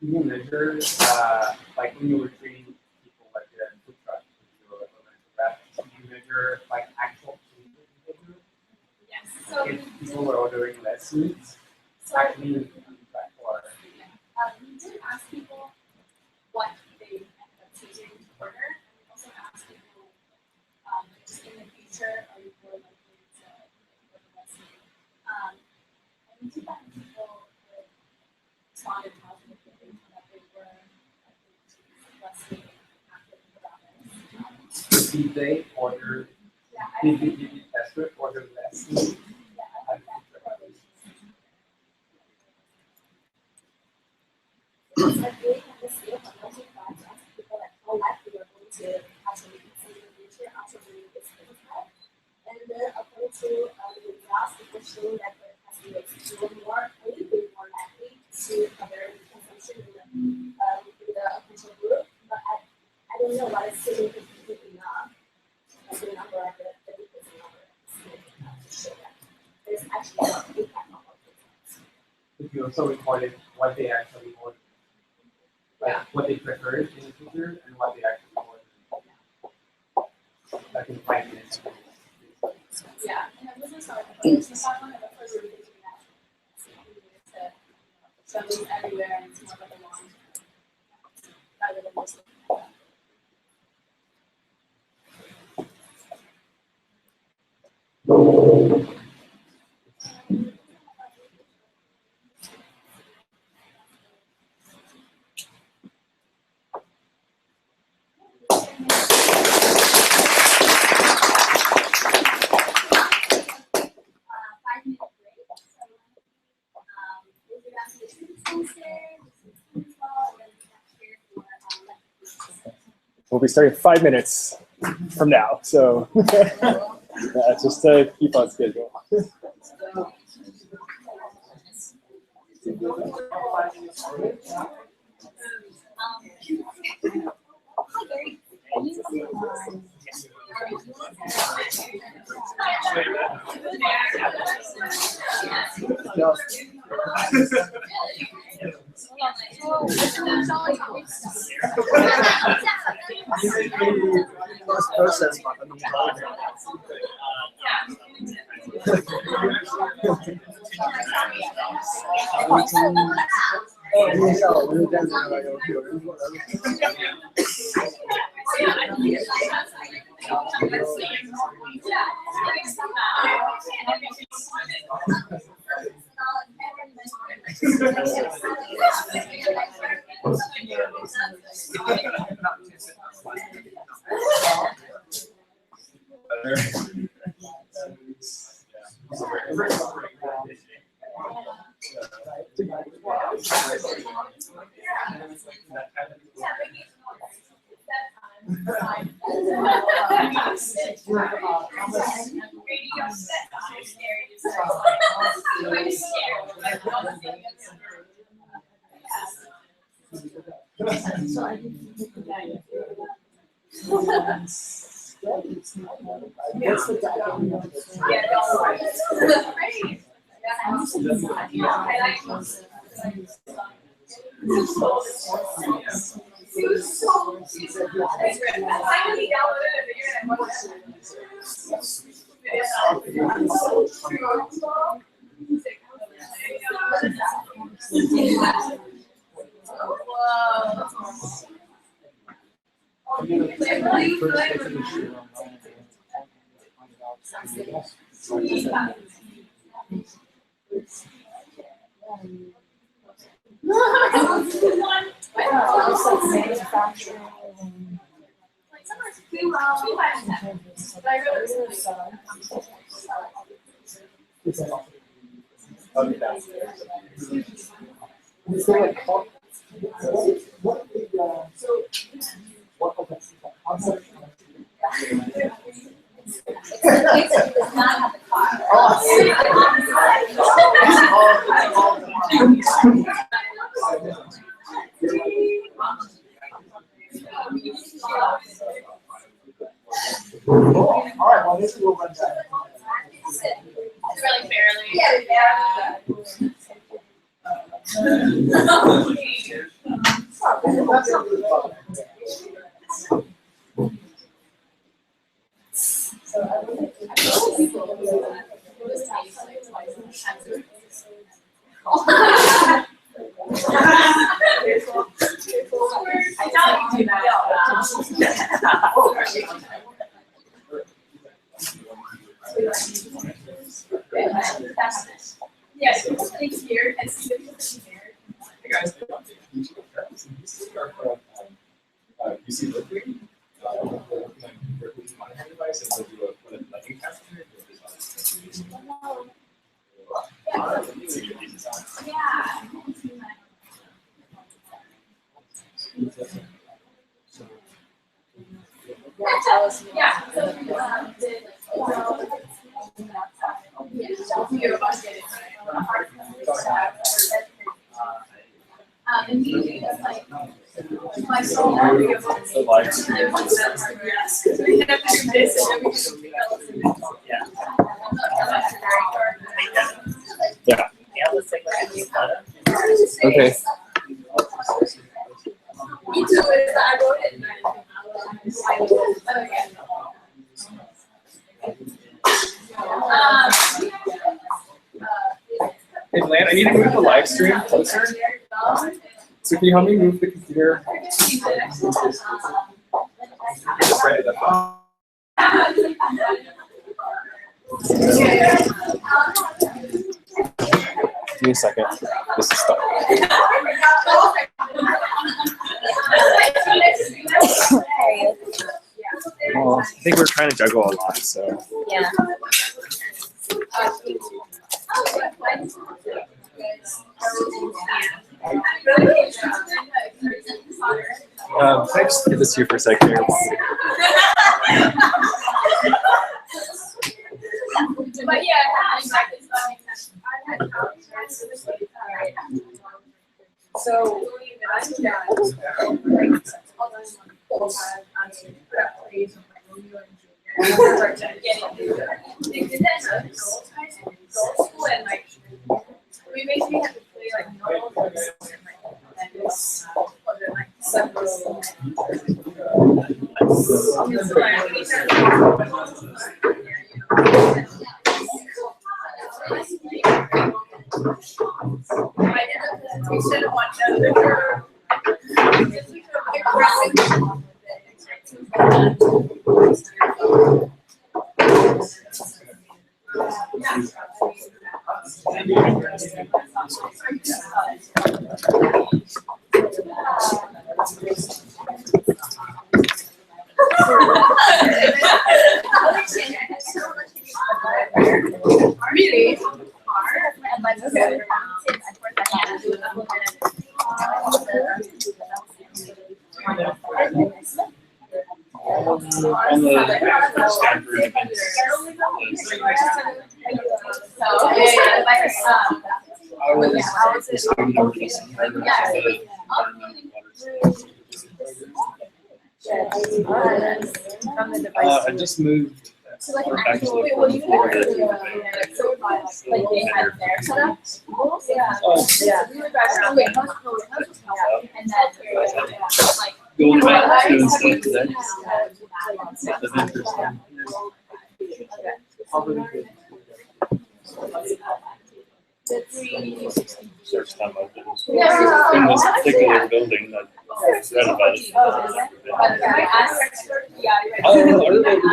You can measure, like when you were treating people like in food truck, you measure like actual food behavior. Yes. So If people were ordering less meat, actually on track for. we did ask people what they ended up choosing to order, and we also asked people, just in the future, are you more likely to order less meat? And we did that, and people responded positively that they were likely to choose less meat after the rabbits. Did they order? Yeah, Did you test it? Order less meat? I think that correlation It's like really kind of scale from 1 to 5 to ask people like how likely you're going to actually see in the future after doing this phenotype. And then according to the results, it was shown that there has been a little bit more likely to have their consumption in the official group. But I don't know what is significant enough, like the number of the difference in number is significant enough to show that there's actually an impact on our results. If you also recorded what they actually ordered. Like what they preferred in the future and what they actually ordered. Like in 5 minutes. yeah, and it wasn't so it's not one of the first we were thinking that to show these everywhere and it's more like a long term rather than just looking at that. We'll be starting 5 minutes from now, so just to keep on schedule. What's the diagram? Is there a what concept? It does not have the car. All right, well, this will run down. Really barely. That's not really fun. Yes, it's here and see the person here. Hey guys, this is our UC Berkeley. We're working on Berkeley's monitoring device and we'll do a lightning capture. Yeah. And we do this like my soul The live stream. yes. We have to do this and then we just Yeah. Okay. Me too, I wrote it. Hey, Lan, I need to move the live stream closer. So can you help me move the computer? Right, that's fine. Give me a second. This is stuck. Well, I think we're trying to juggle a lot, so. Yeah. Can I just give this to you for a second here? But yeah, so we basically have to play like normal Really? on the Stanford events. I was a student of the I just moved. So like back to wait, well you like they had their setup. Yeah. Oh, Yeah. So we would drive around. Wait, and then like going back to stuff today. That's interesting. First time I've been in this particular building that I read about it. I don't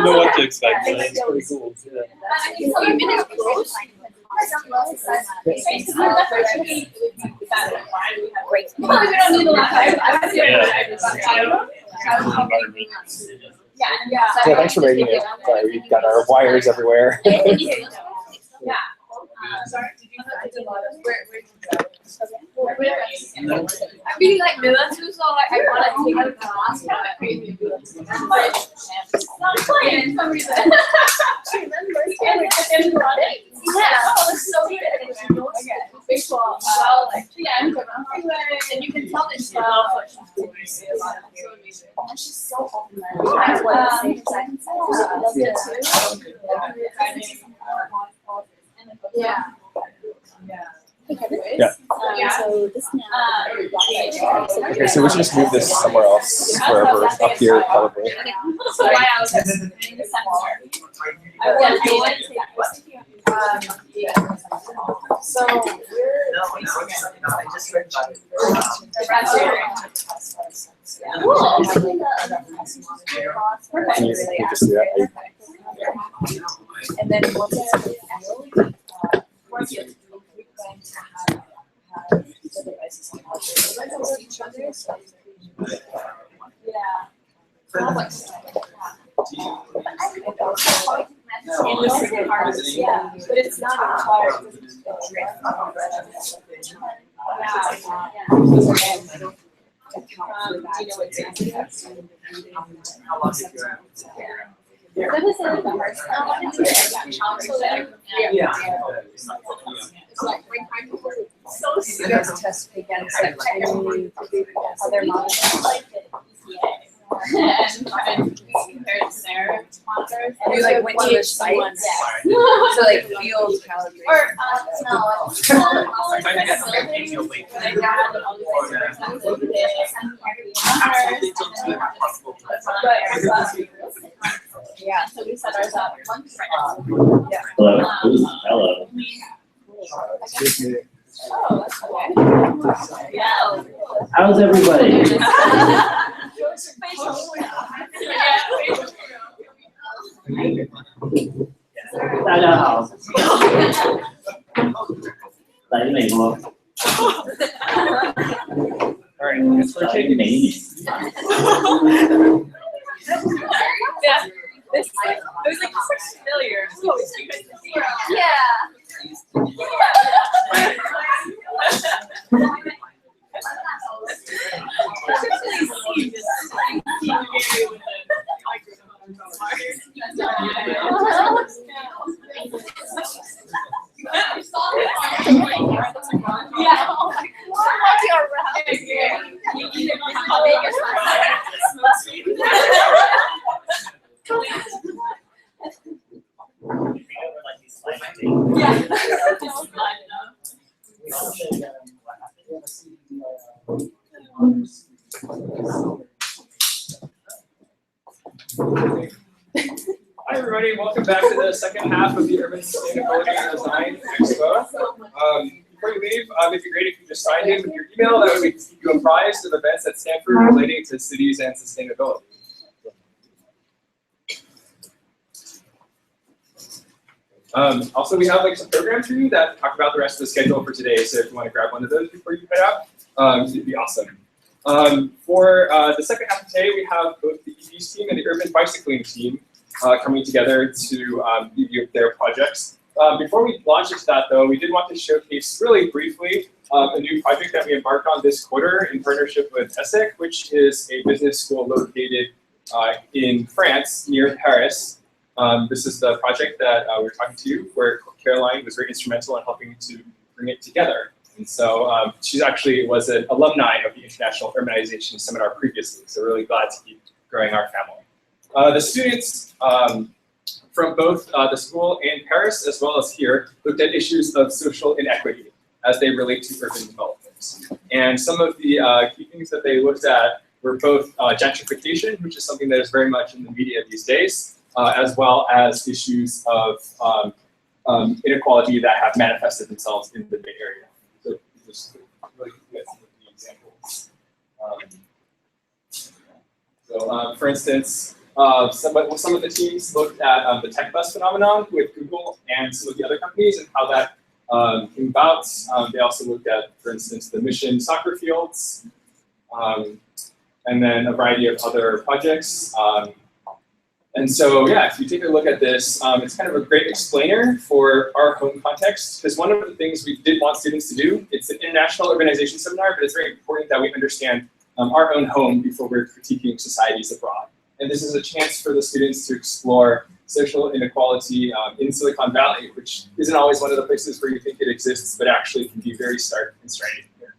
know what to expect, but it's pretty cool. Yeah. Yeah, thanks for making it. Sorry, we've got our wires everywhere. Sorry, did you I'm being like Mila too, so like I want to take out the last one. It's not playing for some reason. She remembers. Yeah. Oh, it's so good. Baseball. Well, like yeah, and you can tell that she's and she's so open-minded. Yeah. Yeah. So this now. Okay, so we should just move this somewhere else, wherever, up here probably. So why I was in the center. I want to So we're. Can you just do that? And then once it's the devices each other. Yeah. In the second part, yeah, but it's not a part. Test against like other models. And compare it to their monitors. And we like went to their sites. So like field calibration. Or no. Yeah, so we set ours up once right now. Hello. Hello. Oh, that's okay. Yeah. How's everybody?大家好。来美国。 All right, it's for taking美女。 Yeah. This like, it was like so familiar. Yeah. Hi everybody, welcome back to the second half of the Urban Sustainability and Design Expo. Before you leave, it'd be great if you just signed in with your email. That way we can keep you apprised of events at Stanford relating to cities and sustainability. Also, we have like some programs for you that talk about the rest of the schedule for today. So if you want to grab one of those before you head out, it'd be awesome. For the second half of today, we have both the EVs team and the urban bicycling team coming together to review their projects. Before we launch into that though, we did want to showcase really briefly a new project that we embarked on this quarter in partnership with ESSEC, which is a business school located in France, near Paris. This is the project that we were talking to, where Caroline was very instrumental in helping to bring it together. And so she actually was an alumni of the International Urbanization Seminar previously, so really glad to keep growing our family. The students from both the school and Paris, as well as here, looked at issues of social inequity as they relate to urban development. And some of the key things that they looked at were both gentrification, which is something that is very much in the media these days, as well as issues of inequality that have manifested themselves in the Bay Area. So just really quickly at some of the examples. For instance, some of the teams looked at the tech bus phenomenon with Google and some of the other companies and how that came about. They also looked at, for instance, the Mission soccer fields, and then a variety of other projects. And so, yeah, if you take a look at this, it's kind of a great explainer for our home context, because one of the things we did want students to do, it's an international urbanization seminar, but it's very important that we understand our own home before we're critiquing societies abroad. And this is a chance for the students to explore social inequality in Silicon Valley, which isn't always one of the places where you think it exists, but actually can be very stark and striking here.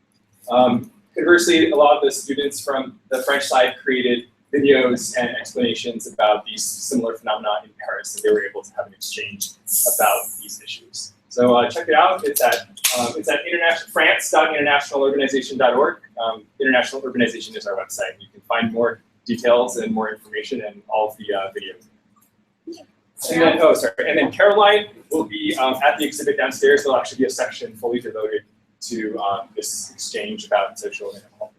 Conversely, a lot of the students from the French side created videos and explanations about these similar phenomena in Paris, and they were able to have an exchange about these issues. So check it out. It's at france.internationalurbanization.org. International Urbanization is our website. You can find more details and more information and all of the videos. And then, and then Caroline will be at the exhibit downstairs. There'll actually be a section fully devoted to this exchange about social inequality.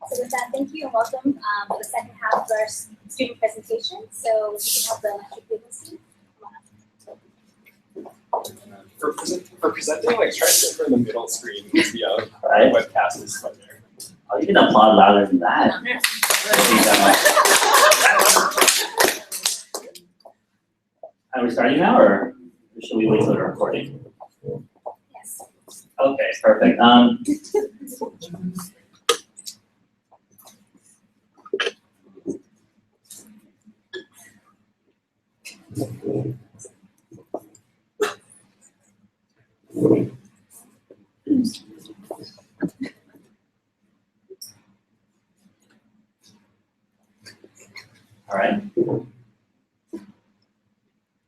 So with that, thank you and welcome to the second half of our student presentation. So if you can have the electric vehicle scene. For presenting, like try to sit from the middle screen because the Right. webcast is from there. Oh, you can applaud louder than that. Are we starting now, or should we wait till the recording? Yes. Okay, perfect. All right. All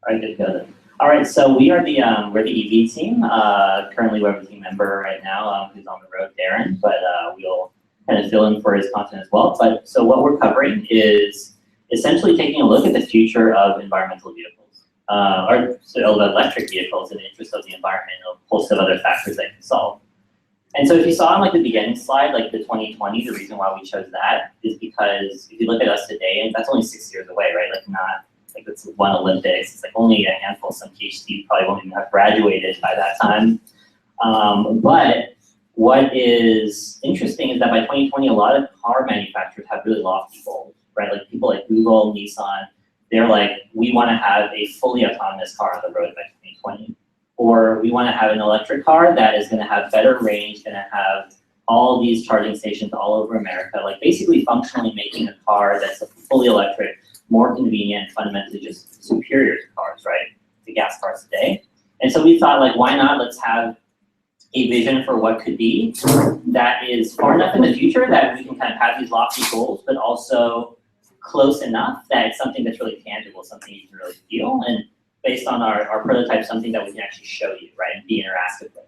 right, good. All right, so we are we're the EV team. Currently, we have a team member right now who's on the road, Darren, but we'll kind of fill in for his content as well. But so what we're covering is essentially taking a look at the future of environmental vehicles, or so electric vehicles in the interest of the environment and a host of other factors that can solve. And so if you saw on like the beginning slide, like the 2020, the reason why we chose that is because if you look at us today, and that's only 6 years away, right? Like not like it's one Olympics, it's like only a handful, some PhD probably won't even have graduated by that time. But what is interesting is that by 2020, a lot of car manufacturers have really lofty goals, right? Like people like Google, Nissan, they're like, we want to have a fully autonomous car on the road by 2020. Or we want to have an electric car that is going to have better range, going to have all these charging stations all over America, like basically functionally making a car that's fully electric, more convenient, fundamentally just superior to cars, right? To gas cars today. And so we thought, like, why not? Let's have a vision for what could be that is far enough in the future that we can kind of have these lofty goals, but also close enough that it's something that's really tangible, something you can really feel, and based on our prototype, something that we can actually show you, right, and be interactive with.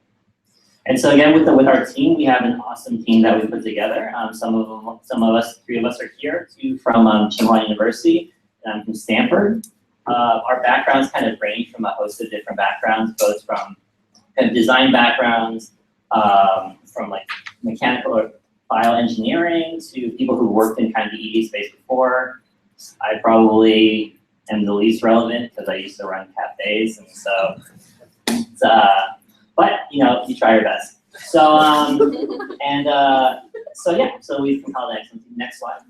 And so again, with our team, we have an awesome team that we put together. Some of us, 3 of us are here, 2 from Tsinghua University, and I'm from Stanford. Our backgrounds kind of range from a host of different backgrounds, both from kind of design backgrounds, from like mechanical or bioengineering to people who worked in kind of the EV space before. I probably am the least relevant because I used to run cafes, and so it's, but you know, you try your best. So so yeah, so we can call that next slide.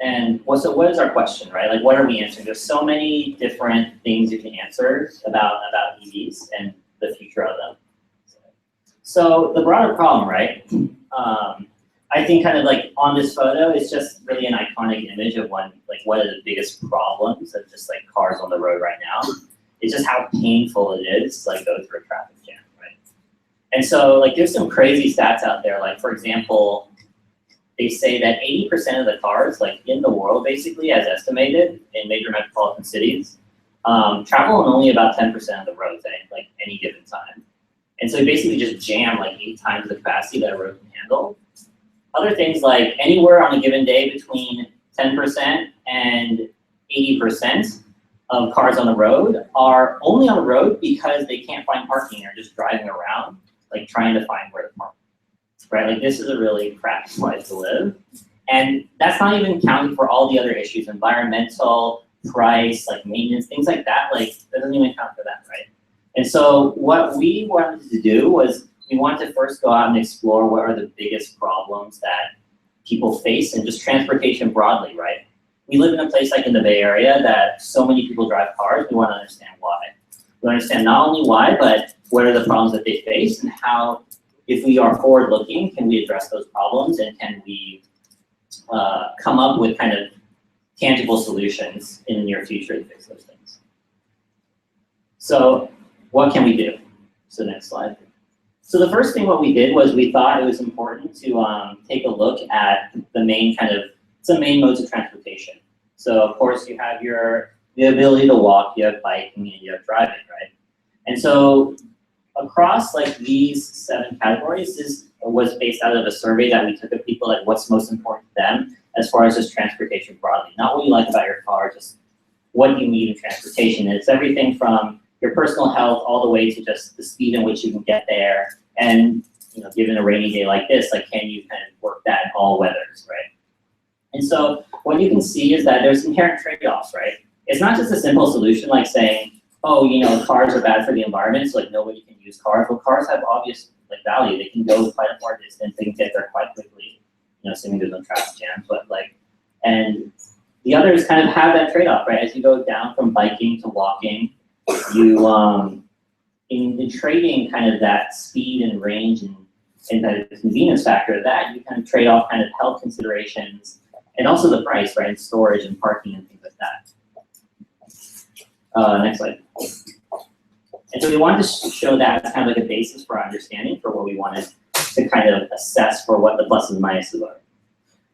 And what is our question, right? Like, what are we answering? There's so many different things you can answer about EVs and the future of them. So the broader problem, right? I think kind of like on this photo, it's just really an iconic image of one, like one of the biggest problems of just like cars on the road right now. It's just how painful it is to like go through a traffic jam, right? And so like there's some crazy stats out there. Like for example, they say that 80% of the cars like in the world basically as estimated in major metropolitan cities travel on only about 10% of the roads at like any given time. And so they basically just jam like 8 times the capacity that a road can handle. Other things like anywhere on a given day between 10% and 80% of cars on the road are only on the road because they can't find parking. They're just driving around, like trying to find where to park, right? Like this is a really crappy life to live. And that's not even counting for all the other issues, environmental, price, like maintenance, things like that. Like that doesn't even count for that, right? And so what we wanted to do was we wanted to first go out and explore what are the biggest problems that people face and just transportation broadly, right? We live in a place like in the Bay Area that so many people drive cars. We want to understand why. We understand not only why, but what are the problems that they face and how, if we are forward looking, can we address those problems and can we come up with kind of tangible solutions in the near future to fix those things. So what can we do? So next slide. So the first thing what we did was we thought it was important to take a look at the main main modes of transportation. So of course you have the ability to walk, you have biking, and you have driving, right? And so across like these 7 categories, this was based out of a survey that we took of people, like what's most important to them as far as just transportation broadly. Not what you like about your car, just what you need in transportation. And it's everything from your personal health all the way to just the speed in which you can get there. And given a rainy day like this, like can you kind of work that in all weathers, right? And so what you can see is that there's inherent trade-offs, right? It's not just a simple solution like saying, oh, cars are bad for the environment, so like nobody can use cars. Well, cars have obvious like value. They can go quite a far distance. They can get there quite quickly, assuming there's no traffic jams. But and the others kind of have that trade-off, right? As you go down from biking to walking, you in trading kind of that speed and range and the convenience factor of that, you kind of trade off kind of health considerations and also the price, right? And storage and parking and things like that. Next slide. And so we wanted to show that as kind of like a basis for our understanding for what we wanted to kind of assess for what the pluses and minuses are.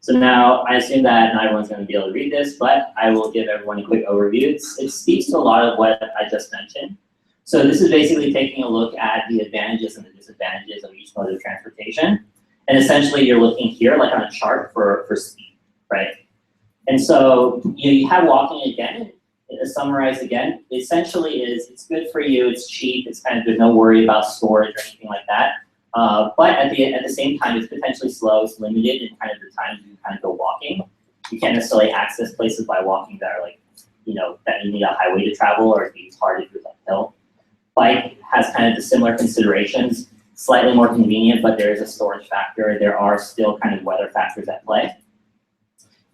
So now I assume that not everyone's going to be able to read this, but I will give everyone a quick overview. It speaks to a lot of what I just mentioned. So this is basically taking a look at the advantages and the disadvantages of each mode of transportation. And essentially you're looking here like on a chart for speed, right? And so you have walking again, summarized again, essentially is it's good for you, it's cheap, it's kind of there's no worry about storage or anything like that. But at the same time, it's potentially slow, it's limited in kind of the times you kind of go walking. You can't necessarily access places by walking that are like, that you need a highway to travel or it's hard to do uphill. Bike has kind of the similar considerations, slightly more convenient, but there is a storage factor. There are still kind of weather factors at play.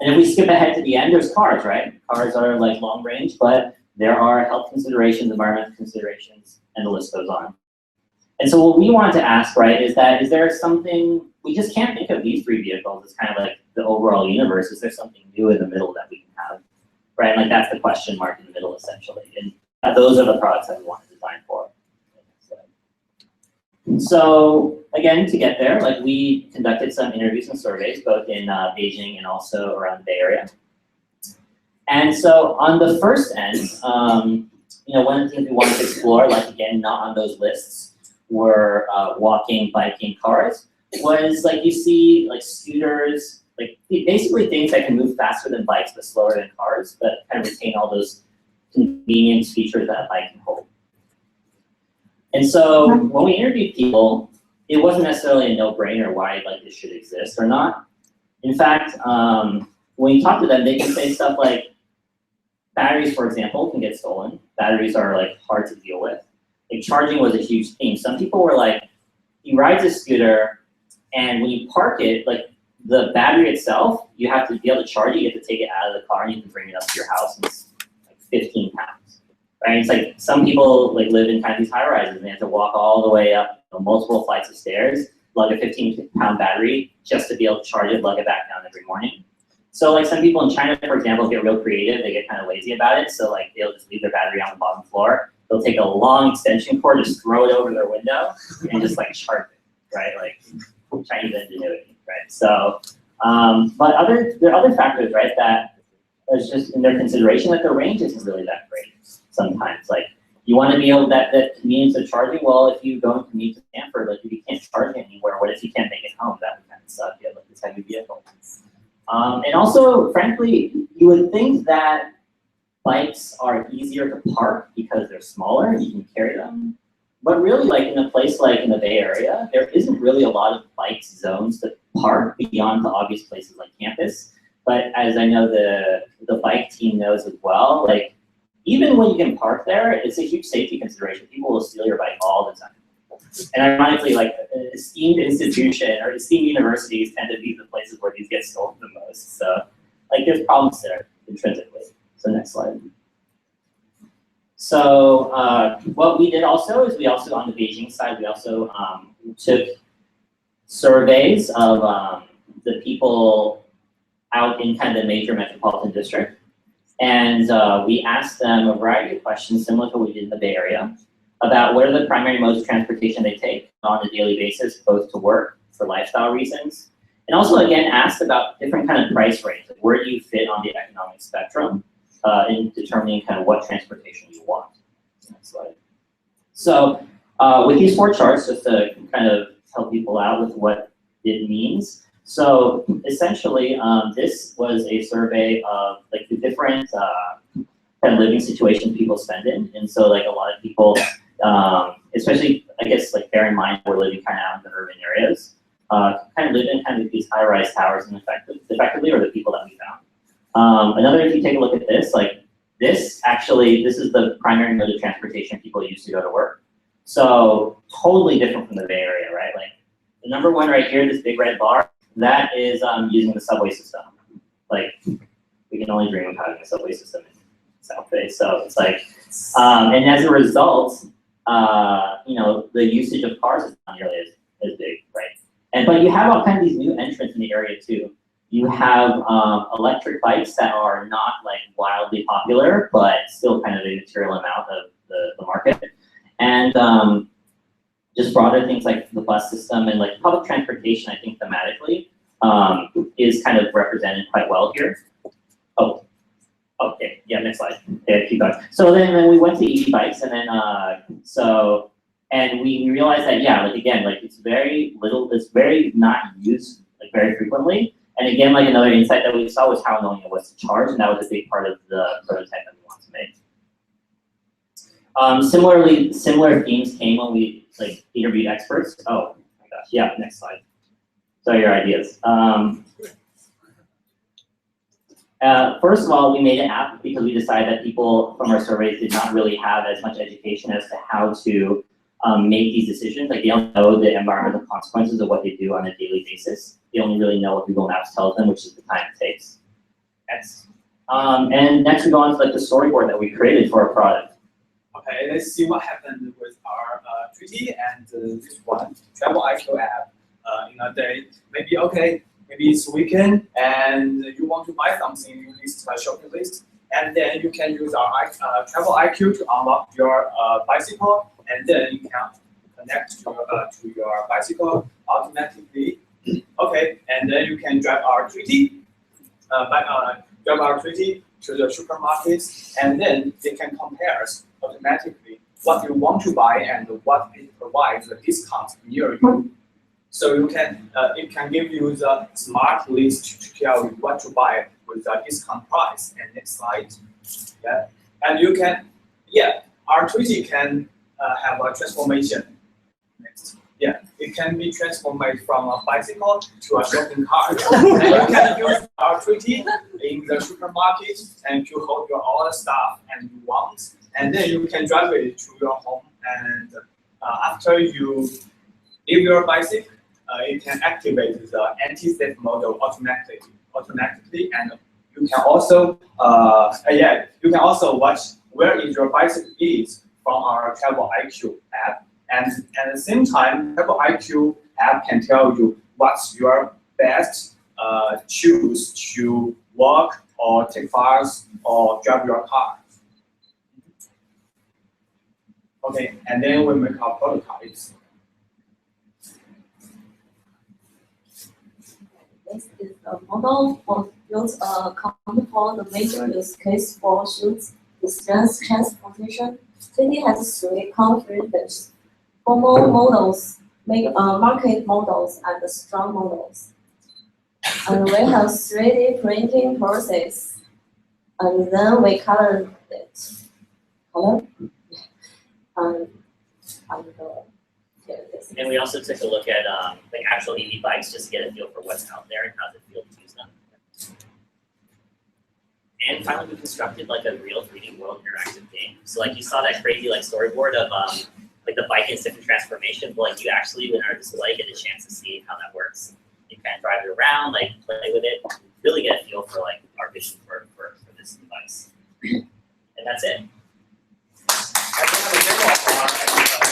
And if we skip ahead to the end, there's cars, right? Cars are like long range, but there are health considerations, environmental considerations, and the list goes on. And so what we wanted to ask, right, is there something, we just can't think of these 3 vehicles as kind of like the overall universe. Is there something new in the middle that we can have, right? Like that's the question mark in the middle, essentially. And those are the products that we want to design for. So again, to get there, like we conducted some interviews and surveys, both in Beijing and also around the Bay Area. And so on the first end, one of the things we wanted to explore, like again, not on those lists, were walking, biking, cars, was like you see like scooters, like basically things that can move faster than bikes but slower than cars, but kind of retain all those convenience features that a bike can hold. And so when we interviewed people, it wasn't necessarily a no-brainer why like this should exist or not. In fact, when you talk to them, they can say stuff like batteries, for example, can get stolen. Batteries are like hard to deal with. Like charging was a huge theme. Some people were like, you ride a scooter and when you park it, like the battery itself, you have to be able to charge it, you have to take it out of the car and you can bring it up to your house and it's like 15 pounds. Right? It's like some people like live in kind of these high rises and they have to walk all the way up multiple flights of stairs lug a 15-pound battery just to be able to charge it, lug it back down every morning. So like some people in China, for example, get real creative. They get kind of lazy about it. So like they'll just leave their battery on the bottom floor. They'll take a long extension cord, just throw it over their window, and just like charge it, right? Like Chinese ingenuity, right? So, but there are other factors, right? That is just in their consideration that the range isn't really that great sometimes. Like you want to be able that convenience of charging. Well, if you go and commute to Stanford, like if you can't charge it anywhere, what if you can't make it home? That would kind of suck. You have like this heavy vehicle. And also, frankly, you would think that bikes are easier to park because they're smaller and you can carry them. But really, like in a place like in the Bay Area, there isn't really a lot of bike zones to park beyond the obvious places like campus. But as I know the bike team knows as well, like even when you can park there, it's a huge safety consideration. People will steal your bike all the time. And ironically, like an esteemed institution or esteemed universities tend to be the places where these get stolen the most. So like there's problems there intrinsically. So next slide. So what we did also is we also on the Beijing side, we also took surveys of the people out in kind of the major metropolitan district. And we asked them a variety of questions similar to what we did in the Bay Area about what are the primary modes of transportation they take on a daily basis, both to work, for lifestyle reasons. And also, again, asked about different kind of price ranges. Like where do you fit on the economic spectrum in determining kind of what transportation you want. Next slide. So with these 4 charts, just to kind of help people out with what it means. So essentially, this was a survey of like the different kind of living situations people spend in. And so like a lot of people, especially I guess like bear in mind we're living kind of out in the urban areas, kind of live in kind of these high-rise towers and effectively are the people that we found. Another, if you take a look at this, like this is the primary mode of transportation people use to go to work. So totally different from the Bay Area, right? Like the number one right here, this big red bar, that is using the subway system. Like we can only dream of having a subway system in South Bay. So it's like, and as a result, you know, the usage of cars is not nearly as big, right? But you have all kinds of these new entrants in the area too. You have electric bikes that are not like wildly popular, but still kind of a material amount of the market. And just broader things like the bus system and like public transportation, I think thematically is kind of represented quite well here. Oh, okay, yeah, next slide. Yeah, keep going. So then we went to EV bikes and then, and we realized that, yeah, like again, like it's very not used like very frequently. And again, like another insight that we saw was how annoying it was to charge, and that was a big part of the prototype that we wanted to make. Similarly, similar themes came when we like interviewed experts. Oh my gosh, yeah, next slide. So your ideas. First of all, we made an app because we decided that people from our surveys did not really have as much education as to how to make these decisions. Like they don't know the environmental consequences of what they do on a daily basis. They only really know what Google Maps tells them, which is the time it takes. Next. And next we go on to like the storyboard that we created for our product. Okay, let's see what happened with our treaty and this one, Travel IQ app. In a day, maybe it's weekend and you want to buy something, you list a shopping list, and then you can use our Travel IQ to unlock your bicycle, and then you can connect to your bicycle automatically. Okay, and then you can drive our treaty, to the supermarkets, and then they can compare automatically what you want to buy and what it provides a discount near you. So you can it can give you the smart list to tell you what to buy with a discount price. And next slide, yeah, and you can, yeah, our treaty can have a transformation. Next, yeah, it can be transformed from a bicycle to a shopping cart. And you can use our treaty in the supermarket and to hold your all the stuff and you want, and then you can drive it to your home. And after you leave your bicycle, you can activate the anti-theft model automatically, and you can also you can also watch where is your bicycle is from our Travel IQ app. And at the same time, Apple IQ app can tell you what's your best choose to walk or take bus or drive your car. Okay, and then we make our prototypes. This is the model for use account for the major use case for goods distance transportation. 20 has 3 configurations: formal models, market models, and strong models. And we have 3D printing process, and then we color it. And And we also took a look at like actual EV bikes just to get a feel for what's out there and how to feel to use them. And finally, we constructed like a real 3D world interactive game. So like you saw that crazy like storyboard of like the bike instant transformation, but like you actually in our display get a chance to see how that works. You kind of drive it around, like play with it, really get a feel for like our vision for this device. And that's it. I can have a demo of our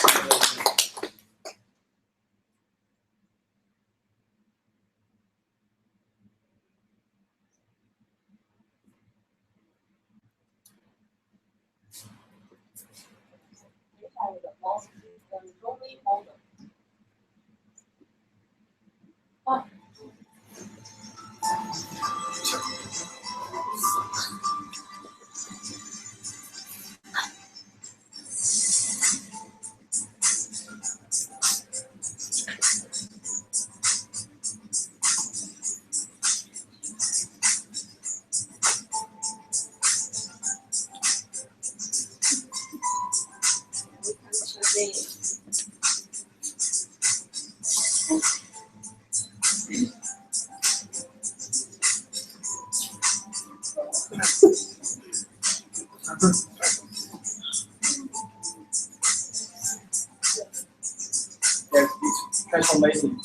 there's this transformation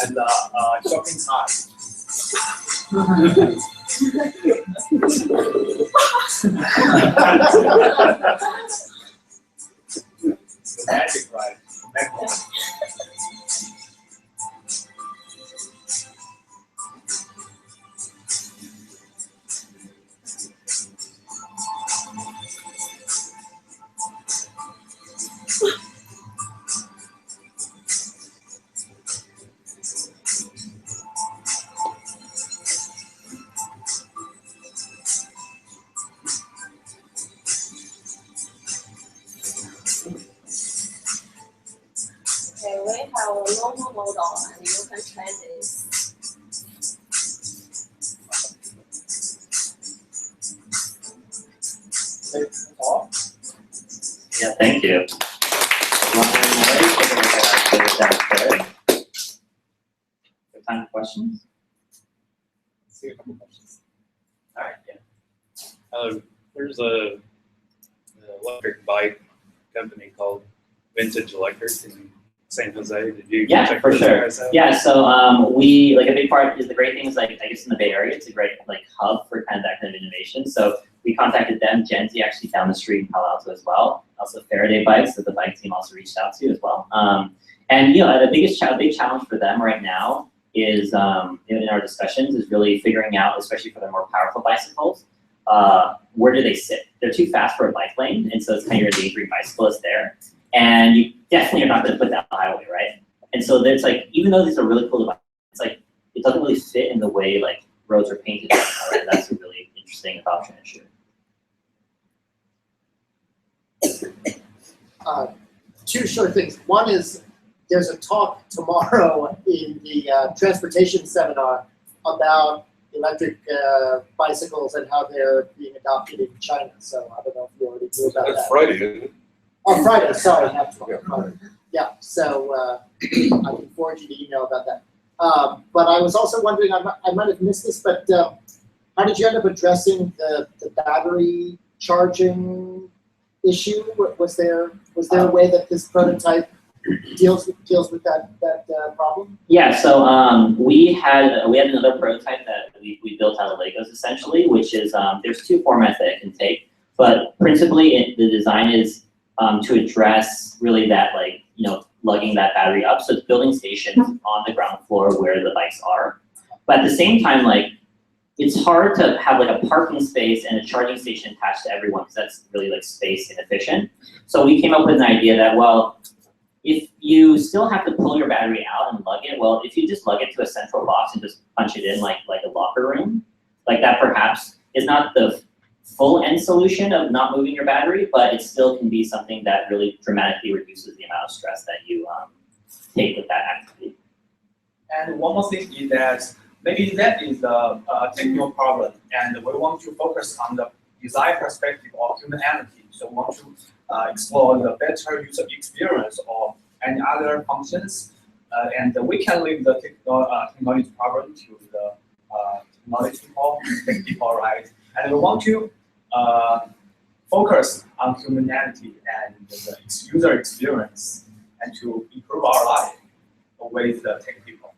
and shopping cart. Magic, right? Okay, we have a normal model, and you can try this. That's all. Yeah, thank you. Time for questions? See a couple questions. All right, yeah. There's a electric bike company called Vintage Electric in San Jose. Did you Yeah, check for those sure. guys out? Yeah, so we like a big part is the great thing is like I guess in the Bay Area it's a great like hub for kind of that kind of innovation. So we contacted them. Gen Z actually down the street in Palo Alto as well. Also Faraday Bikes that the bike team also reached out to as well. And you know the big challenge for them right now is in our discussions is really figuring out, especially for the more powerful bicycles, where do they sit? They're too fast for a bike lane, and so it's kind of your endangering bicyclist there. And you definitely are not going to put that on the highway, right? And so there's like, even though these are really cool devices, it's like it doesn't really fit in the way like roads are painted. Right? That's really interesting about transfer. Two short things. One is there's a talk tomorrow in the transportation seminar about electric bicycles and how they're being adopted in China. So I don't know if you already knew about That's that. Friday, isn't it? Oh, Friday, sorry, not tomorrow. Friday. Yeah, so I can forward you the email about that. But I was also wondering, I might have missed this, but how did you end up addressing the battery charging issue? Was there a way that this prototype deals with that problem? Yeah, so we had another prototype that we built out of Legos essentially, which is there's two formats that it can take, but principally the design is to address really that, like, you know, lugging that battery up. So it's building stations on the ground floor where the bikes are. But at the same time, like, it's hard to have like a parking space and a charging station attached to everyone because that's really like space inefficient. So we came up with an idea that, well, if you still have to pull your battery out and lug it, well, if you just lug it to a central box and just punch it in like a locker room, like that perhaps is not the full end solution of not moving your battery, but it still can be something that really dramatically reduces the amount of stress that you take with that activity. And one more thing is that maybe that is a technical problem, and we want to focus on the design perspective of humanity. So we want to explore the better user experience of any other functions, and we can leave the technology problem to the technology people, right? And we want to focus on humanity and the user experience, and to improve our life with the tech people.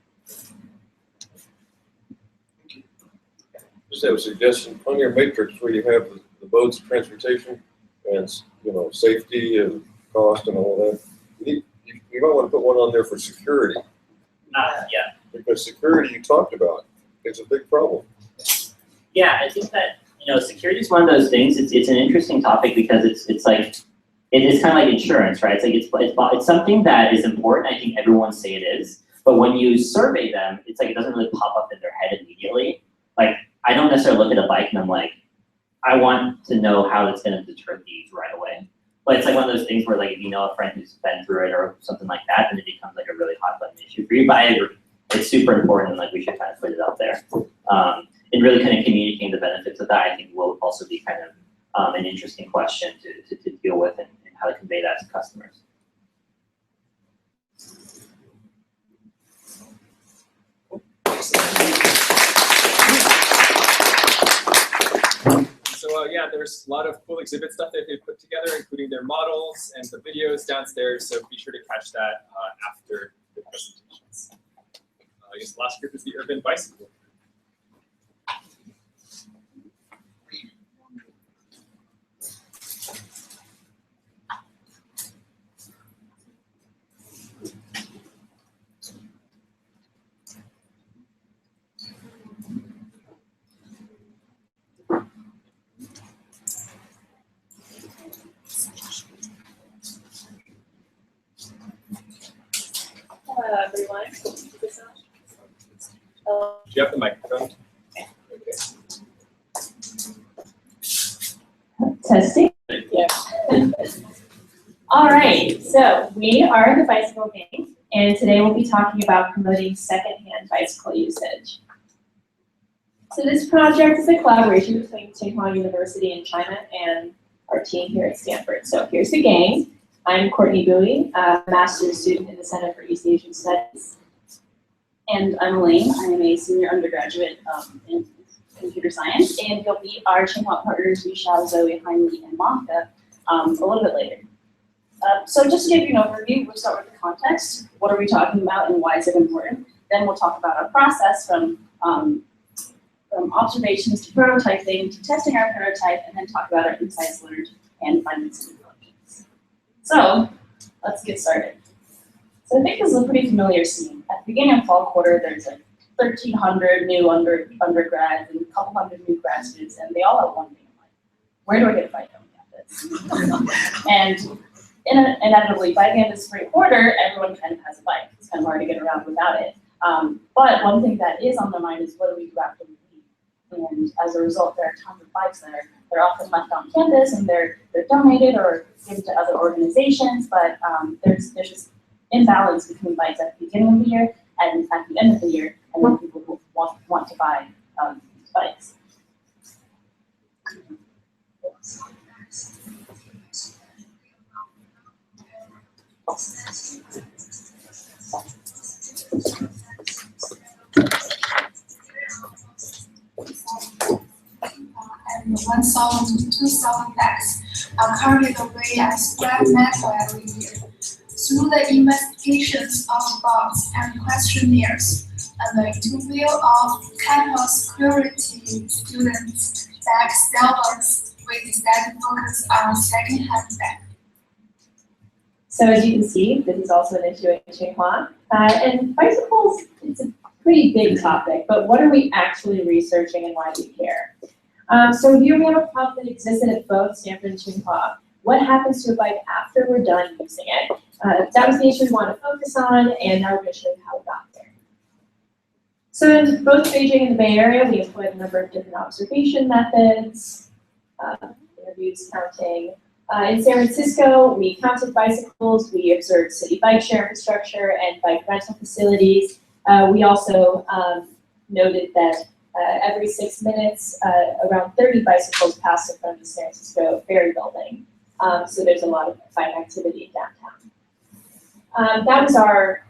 Just have a suggestion on your matrix where you have the modes of transportation and, you know, safety and cost and all that. You might want to put one on there for security, Yeah. because security you talked about is a big problem. Yeah, I think that, you know, security is one of those things. It's an interesting topic because it's like it's kind of like insurance, right? It's like it's something that is important. I think everyone say it is, but when you survey them, it's like it doesn't really pop up in their head immediately. Like, I don't necessarily look at a bike and I'm like, I want to know how it's going to deter thieves right away. But it's like one of those things where, like, if you know a friend who's been through it or something like that, then it becomes like a really hot button issue for you. But I agree, it's super important, and like we should kind of put it out there. And really kind of communicating the benefits of that, I think, will also be kind of an interesting question to deal with, and how to convey that to customers. So yeah, there's a lot of cool exhibit stuff that they put together, including their models and the videos downstairs. So be sure to catch that after the presentations. I guess the last group is the urban bicycle. Hello, everyone. Do you have the microphone? Testing. Yeah. All right, so we are the Bicycle Gang, and today we'll be talking about promoting secondhand bicycle usage. So this project is a collaboration between Tsinghua University in China and our team here at Stanford. So here's the gang. I'm Courtney Bowie, a master's student in the Center for East Asian Studies. And I'm Elaine. I am a senior undergraduate in computer science, and you'll meet our Tsinghua partners, Michelle, Zoe, Heinrich, and Monica a little bit later. So just to give you an overview, we'll start with the context. What are we talking about and why is it important? Then we'll talk about our process from observations to prototyping to testing our prototype, and then talk about our insights learned and findings and conclusions. So let's get started. So I think this is a pretty familiar scene. At the beginning of fall quarter, there's like 1,300 new undergrads and a couple hundred new grad students, and they all have one thing in mind: where do I get a bike on campus? And inevitably, by the end of the spring quarter, everyone kind of has a bike. It's kind of hard to get around without it. But one thing that is on their mind is, what do we do after we leave? And as a result, there are tons of bikes there. They're often left on campus, and they're donated or given to other organizations. But there's this imbalance between bikes at the beginning of the year and at the end of the year, and then people who want to buy these bikes. And 1,000-2,000 bags are carried away as scrap metal every year. Through the investigations of bots and questionnaires and the interview of campus security students, bag sellers, we decided to focus on second-hand bags. So as you can see, this is also an issue in Tsinghua. And bicycles, it's a pretty big topic, but what are we actually researching and why do we care? So here we have a problem that existed at both Stanford and Tsinghua. What happens to a bike after we're done using it? That was the issue we want to focus on, and now we're going to show you how we got there. So in both Beijing and the Bay Area, we employed a number of different observation methods, interviews, counting. In San Francisco, we counted bicycles, we observed city bike share infrastructure and bike rental facilities. We also noted that every 6 minutes, around 30 bicycles pass in front of the San Francisco ferry building. So there's a lot of bike activity downtown. That was our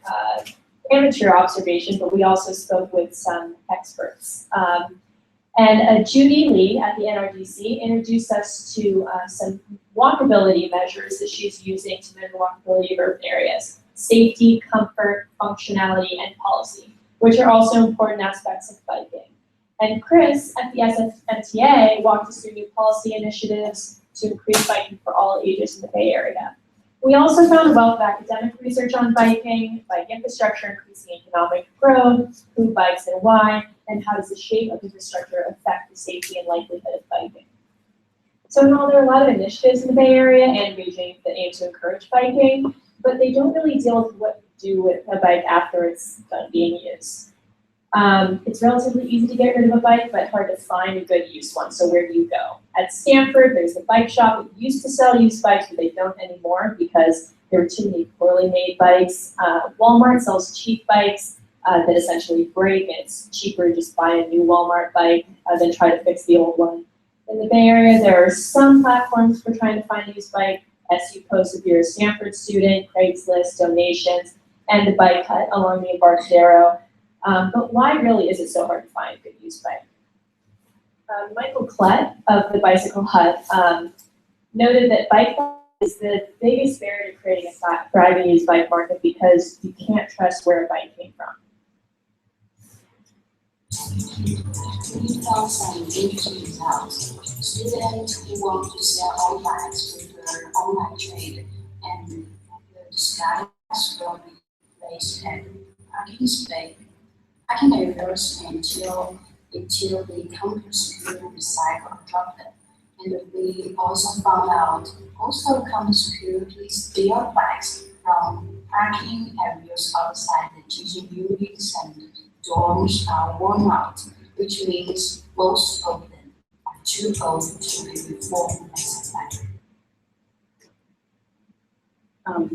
amateur observation, but we also spoke with some experts. And Judy Lee at the NRDC introduced us to some walkability measures that she's using to measure walkability of urban areas: safety, comfort, functionality, and policy, which are also important aspects of biking. And Chris at the SFMTA walked us through new policy initiatives to increase biking for all ages in the Bay Area. We also found a wealth of academic research on biking, bike infrastructure, increasing economic growth, who bikes and why, and how does the shape of infrastructure affect the safety and likelihood of biking. So while there are a lot of initiatives in the Bay Area and Beijing that aim to encourage biking, but they don't really deal with what to do with a bike after it's done being used. It's relatively easy to get rid of a bike, but hard to find a good used one, so where do you go? At Stanford, there's a bike shop that used to sell used bikes, but they don't anymore because there were too many poorly made bikes. Walmart sells cheap bikes that essentially break, and it's cheaper to just buy a new Walmart bike than try to fix the old one. In the Bay Area, there are some platforms for trying to find a used bike. SU Post if you're a Stanford student, Craigslist, donations, and the Bike Hut along the Embarcadero. But why really is it so hard to find a good used bike? Michael Klett of the Bicycle Hut noted that bike is the biggest barrier to creating a thriving used bike market because you can't trust where a bike came from. We found some interesting results. Students who want to sell all bikes prefer online trade, and the discussions will be placed at parking space, parking areas until the campus will recycle chocolate. And we also found out campus security steal bikes from parking areas outside the teaching buildings, and dorms are worn out, which means most of them are too old to be reformed and supplied.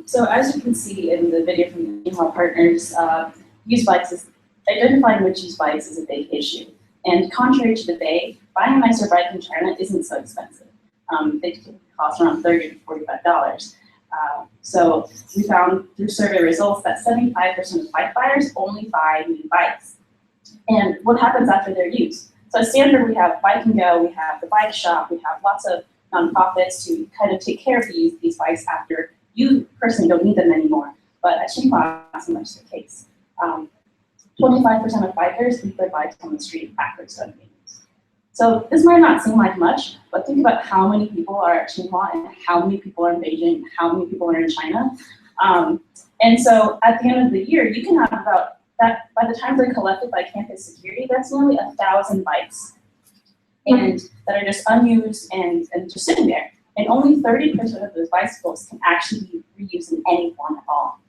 So as you can see in the video from the Tsinghua partners, used bikes is identifying which used bikes is a big issue. And contrary to the Bay, buying a nicer bike in China isn't so expensive. They cost around $30 to $45. So we found through survey results that 75% of bike buyers only buy new bikes. And what happens after they're used? So at Stanford, we have Bike and Go, we have the bike shop, we have lots of nonprofits to kind of take care of these bikes after you personally don't need them anymore. But at Tsinghua, not so much the case. 25% of bikers leave their bikes on the street after it's done being used. So this might not seem like much, but think about how many people are at Tsinghua and how many people are in Beijing, and how many people are in China. And so at the end of the year, you can have about that, by the time they're collected by campus security, that's nearly 1,000 bikes and that are just unused and just sitting there. And only 30% of those bicycles can actually be reused in any form at all.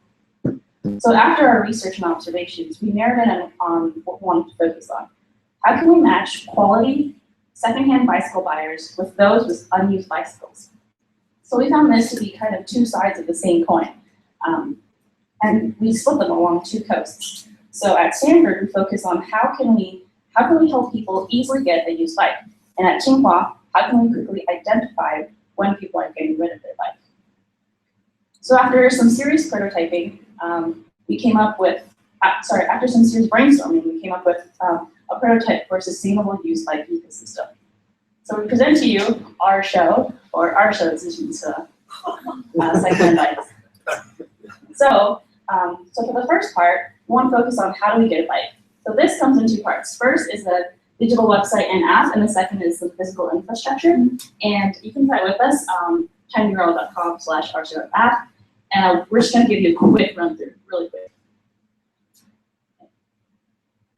So after our research and observations, we narrowed in on what we wanted to focus on. How can we match quality secondhand bicycle buyers with those with unused bicycles? So we found this to be kind of two sides of the same coin. And we split them along two coasts. So at Stanford, we focus on how can we help people easily get a used bike? And at Tsinghua, how can we quickly identify when people are getting rid of their bike? So after some serious prototyping, we came up with, after some serious brainstorming, we came up with a prototype for a sustainable used bike ecosystem. So we present to you our show, or our shows as you secondhand bikes. So for the first part, we want to focus on how do we get a bike. So this comes in two parts. First is the digital website and app, and the second is the physical infrastructure. And you can try with us, tinygirl.com/rso app. And we're just gonna give you a quick run through, really quick.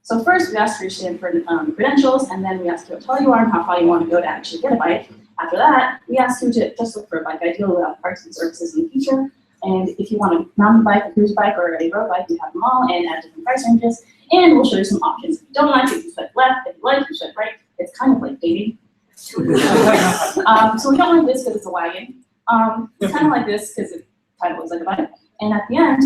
So first, we ask your student for credentials, and then we ask you what tall you are and how far you want to go to actually get a bike. After that, we ask you to just look for a bike, ideally without parts and services in the future. And if you want a mountain bike, a cruise bike, or a road bike, we have them all and at different price ranges. And we'll show you some options. If you don't like it, you swipe left. If you like, you swipe right. It's kind of like dating. So we don't like this because it's a wagon. It's kind of like this because it kind of looks like a bike. And at the end,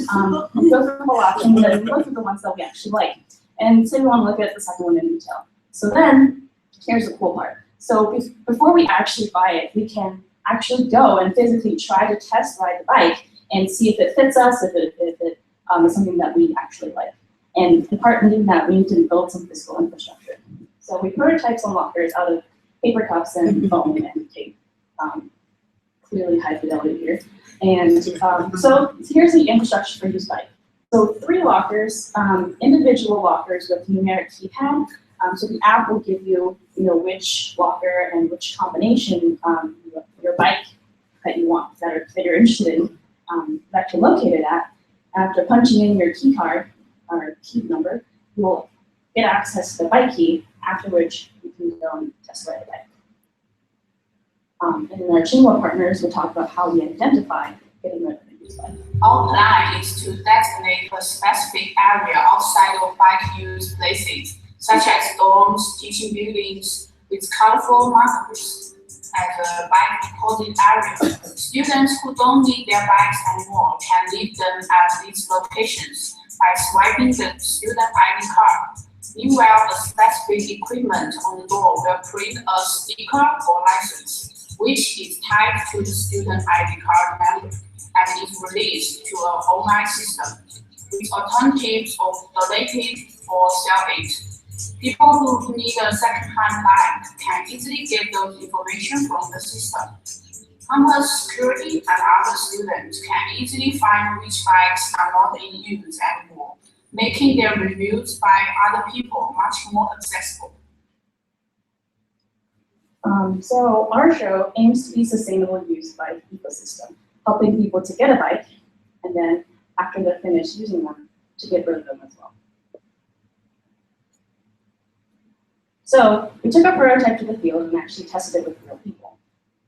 we go through the whole options and we go through the ones that we actually like. And say we want to look at the second one in detail. So then, here's the cool part. So before we actually buy it, we can actually go and physically try to test ride the bike and see if it fits us, if it is something that we actually like. And the part in that, we need to build some physical infrastructure. So we prototype some lockers out of paper cups and foam and tape. Clearly high fidelity here. And so here's the infrastructure for use bike. So 3 lockers, individual lockers with numeric keypad. So the app will give you, which locker and which combination your bike that you want, that you're interested in, that you're located at. After punching in your key card or key number, you will get access to the bike key, after which you can go and test ride the bike. And then our Chingwa partners will talk about how we identify getting rid of the used bike. Our plan is to designate a specific area outside of bike use places, such as dorms, teaching buildings, with colorful markers as a bike deposit area. Students who don't need their bikes anymore can leave them at these locations by swiping the student ID card. Meanwhile, the specific equipment on the door will print a sticker or license, which is tied to the student ID card number and is released to an online system with alternatives of donate it or sell it. People who need a second-hand bike can easily get those information from the system. Campus security and other students can easily find which bikes are not in use anymore, making their reviews by other people much more accessible. So our show aims to be sustainable use bike ecosystem, helping people to get a bike, and then after they're finished using them, to get rid of them as well. So we took our prototype to the field and actually tested it with real people.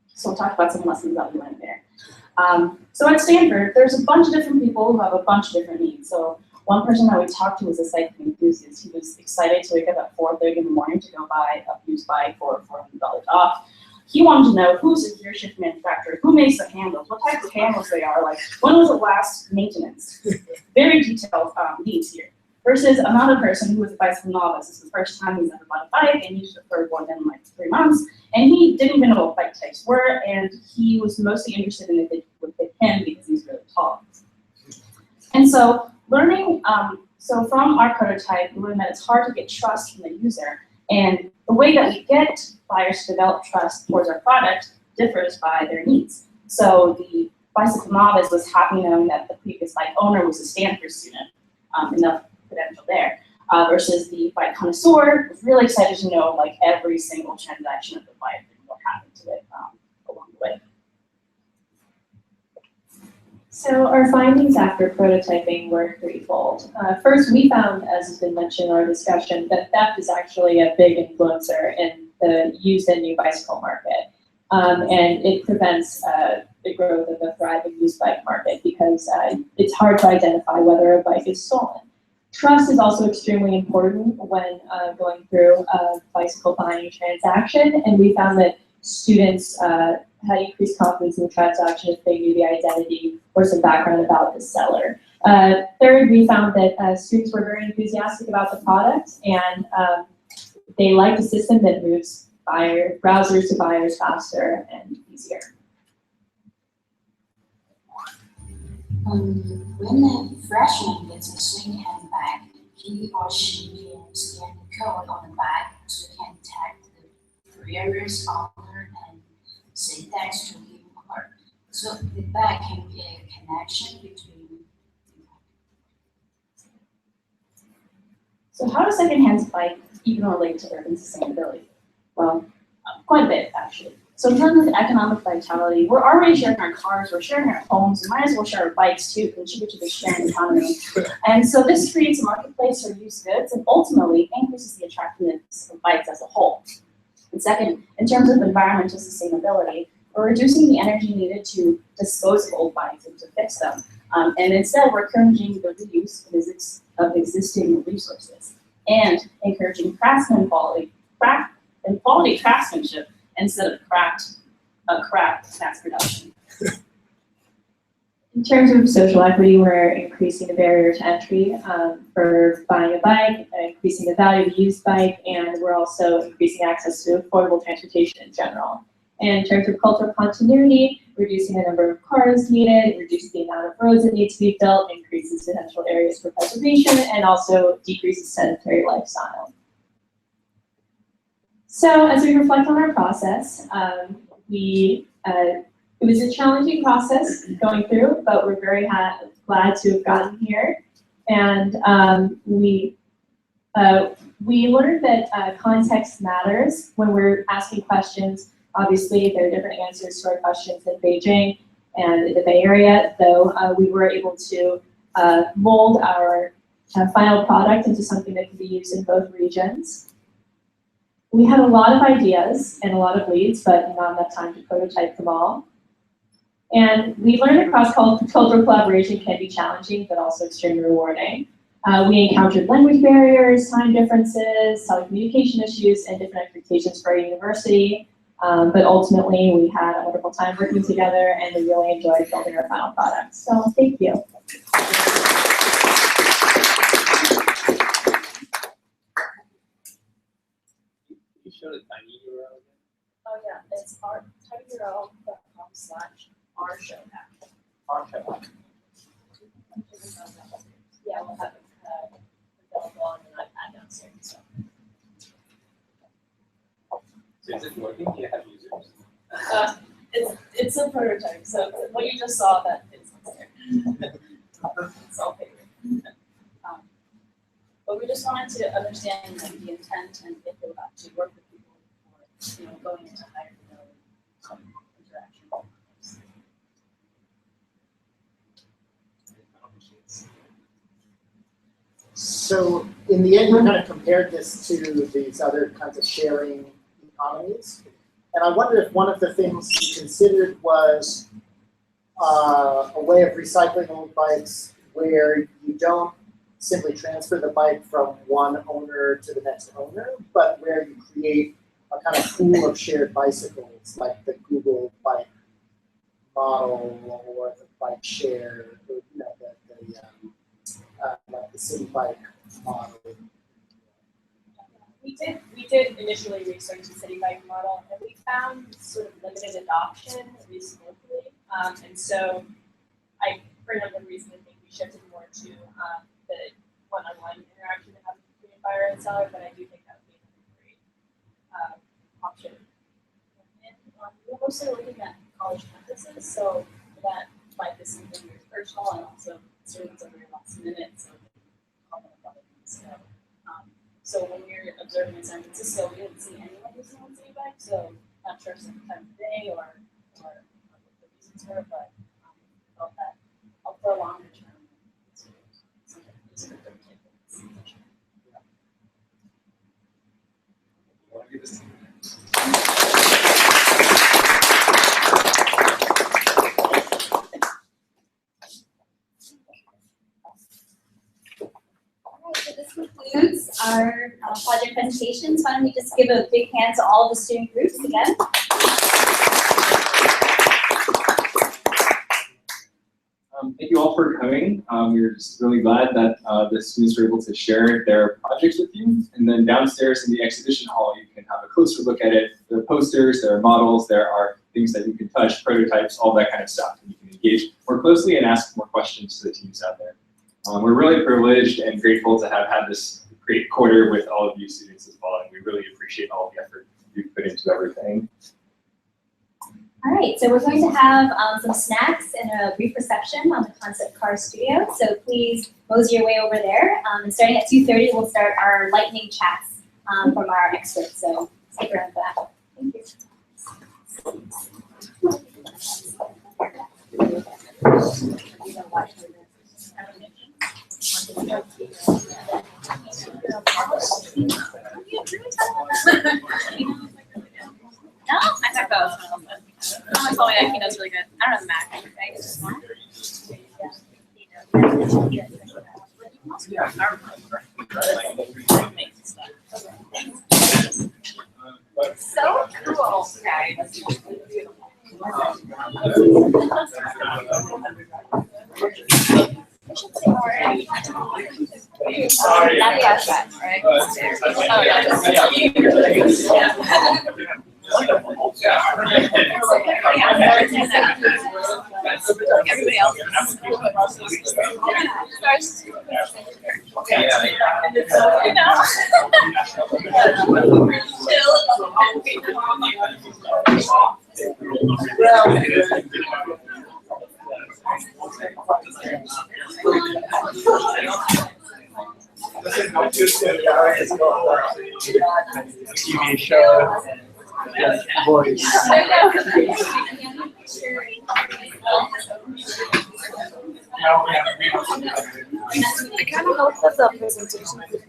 So we'll talk about some lessons that we learned there. So at Stanford, there's a bunch of different people who have a bunch of different needs. So one person that we talked to was a cycling enthusiast. He was excited to wake up at 4:30 in the morning to go buy a used bike for $400 off. He wanted to know who's the gear shift manufacturer, who makes the handles, what type of handles they are, like when was the last maintenance. Very detailed needs here. Versus another person who was a bicycle novice. This is the first time he's ever bought a bike and used it for more than like 3 months. And he didn't even know what bike types were, and he was mostly interested in if it would fit him because he's really tall. And so learning, so from our prototype, we learned that it's hard to get trust from the user. And the way that we get buyers to develop trust towards our product differs by their needs. So the bicycle novice was happy knowing that the previous bike owner was a Stanford student, enough credential there. Versus the bike connoisseur was really excited to know like every single transaction of the bike and what happened to it along the way. So our findings after prototyping were threefold. First, we found, as has been mentioned in our discussion, that theft is actually a big influencer in the used and new bicycle market. And it prevents the growth of a thriving used bike market because it's hard to identify whether a bike is stolen. Trust is also extremely important when going through a bicycle buying transaction, and we found that students had increased confidence in the transaction if they knew the identity or some background about the seller. Third, we found that students were very enthusiastic about the product, and they liked a system that moves browsers to buyers faster and easier. When a freshman gets a sling handbag, he or she can scan the code on the bag so he can tag the previous owner and say thanks to him or her. So the bag can be a connection between. So how does secondhand bike even relate to urban sustainability? Well, quite a bit actually. So in terms of economic vitality, we're already sharing our cars, we're sharing our homes, we might as well share our bikes too, contribute to the sharing economy. And so this creates a marketplace for used goods and ultimately increases the attractiveness of bikes as a whole. And second, in terms of environmental sustainability, we're reducing the energy needed to dispose of old bikes and to fix them. And instead, we're encouraging the reuse of existing resources and encouraging quality craftsmanship instead of craft mass production. In terms of social equity, we're increasing the barrier to entry for buying a bike, increasing the value of a used bike, and we're also increasing access to affordable transportation in general. And in terms of cultural continuity, reducing the number of cars needed, reducing the amount of roads that need to be built, increases potential areas for preservation, and also decreases sedentary lifestyle. So as we reflect on our process, it was a challenging process going through, but we're very glad to have gotten here. And we learned that context matters when we're asking questions. Obviously, there are different answers to our questions in Beijing and in the Bay Area, though we were able to mold our final product into something that can be used in both regions. We had a lot of ideas and a lot of leads, but not enough time to prototype them all. And we learned that cross-cultural collaboration can be challenging, but also extremely rewarding. We encountered language barriers, time differences, telecommunication issues, and different expectations for our university. But ultimately, we had a wonderful time working together, and we really enjoyed building our final product. So thank you. You show the tiny URL again? Oh yeah, it's tinyurl.com/rshowhack. Rshowhack. Yeah, we'll have it available on an iPad downstairs. So. So is it working? Do you have users? It's a prototype, so what you just saw, that is there. It's all paper. But we just wanted to understand like, the intent and if we'll actually work with people for going into higher interaction. So in the end, we kind of compared this to these other kinds of sharing economies. And I wonder if one of the things you considered was a way of recycling old bikes where you don't simply transfer the bike from one owner to the next owner, but where you create a kind of pool of shared bicycles, like the Google bike model or the bike share, or, like the city bike model. We did initially research the city bike model, and we found sort of limited adoption, at least locally. And so I, for a number of reasons, I think we shifted more to the one-on-one interaction that happens between buyer and seller, but I do think that would be a great option. And we're mostly looking at college campuses, so that might be something very personal and also students are very last minute, so so when we were observing in San Francisco, we didn't see anyone using one city bike, so not sure some time of day or what the reasons were, but felt that for a longer term, it's a good thing to take. You want to give this to me? So this concludes our project presentations. Why don't we just give a big hand to all of the student groups again. Thank you all for coming. We're just really glad that the students were able to share their projects with you. And then downstairs in the exhibition hall, you can have a closer look at it. There are posters, there are models, there are things that you can touch, prototypes, all that kind of stuff. And you can engage more closely and ask more questions to the teams out there. We're really privileged and grateful to have had this great quarter with all of you students as well, and we really appreciate all the effort you've put into everything. All right, so we're going to have some snacks and a brief reception on the Concept Car Studio, so please mosey your way over there. And starting at 2:30, we'll start our lightning chats from our experts, so stick around for that. Thank you. No, I talked about this one. Someone told me that keynote's really good. I don't know the Mac. I guess it's one. So cool, guys. Sorry. That's that, right? Oh, everybody else. TV show, voice. I kind of hope that the presentation could be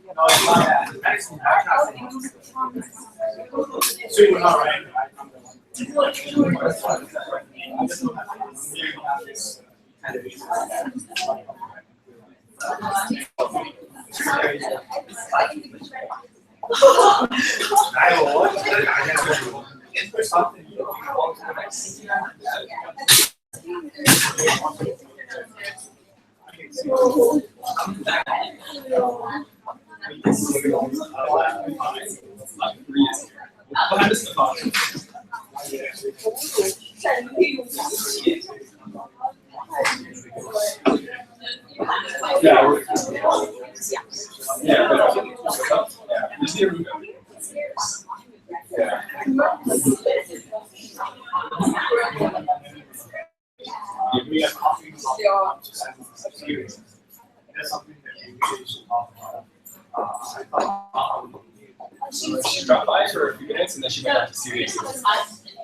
She dropped by for a few minutes and then she went out to see the exhibit.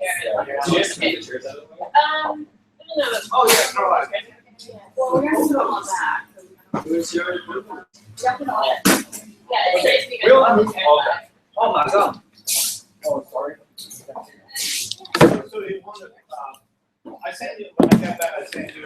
Yeah. Do you guys take the chairs out of the way? Oh, yeah, no, I can. Well, we're gonna do it on that. Who's your? Oh, my God. Oh, sorry. So you want to, I sent you, when I got back, I sent you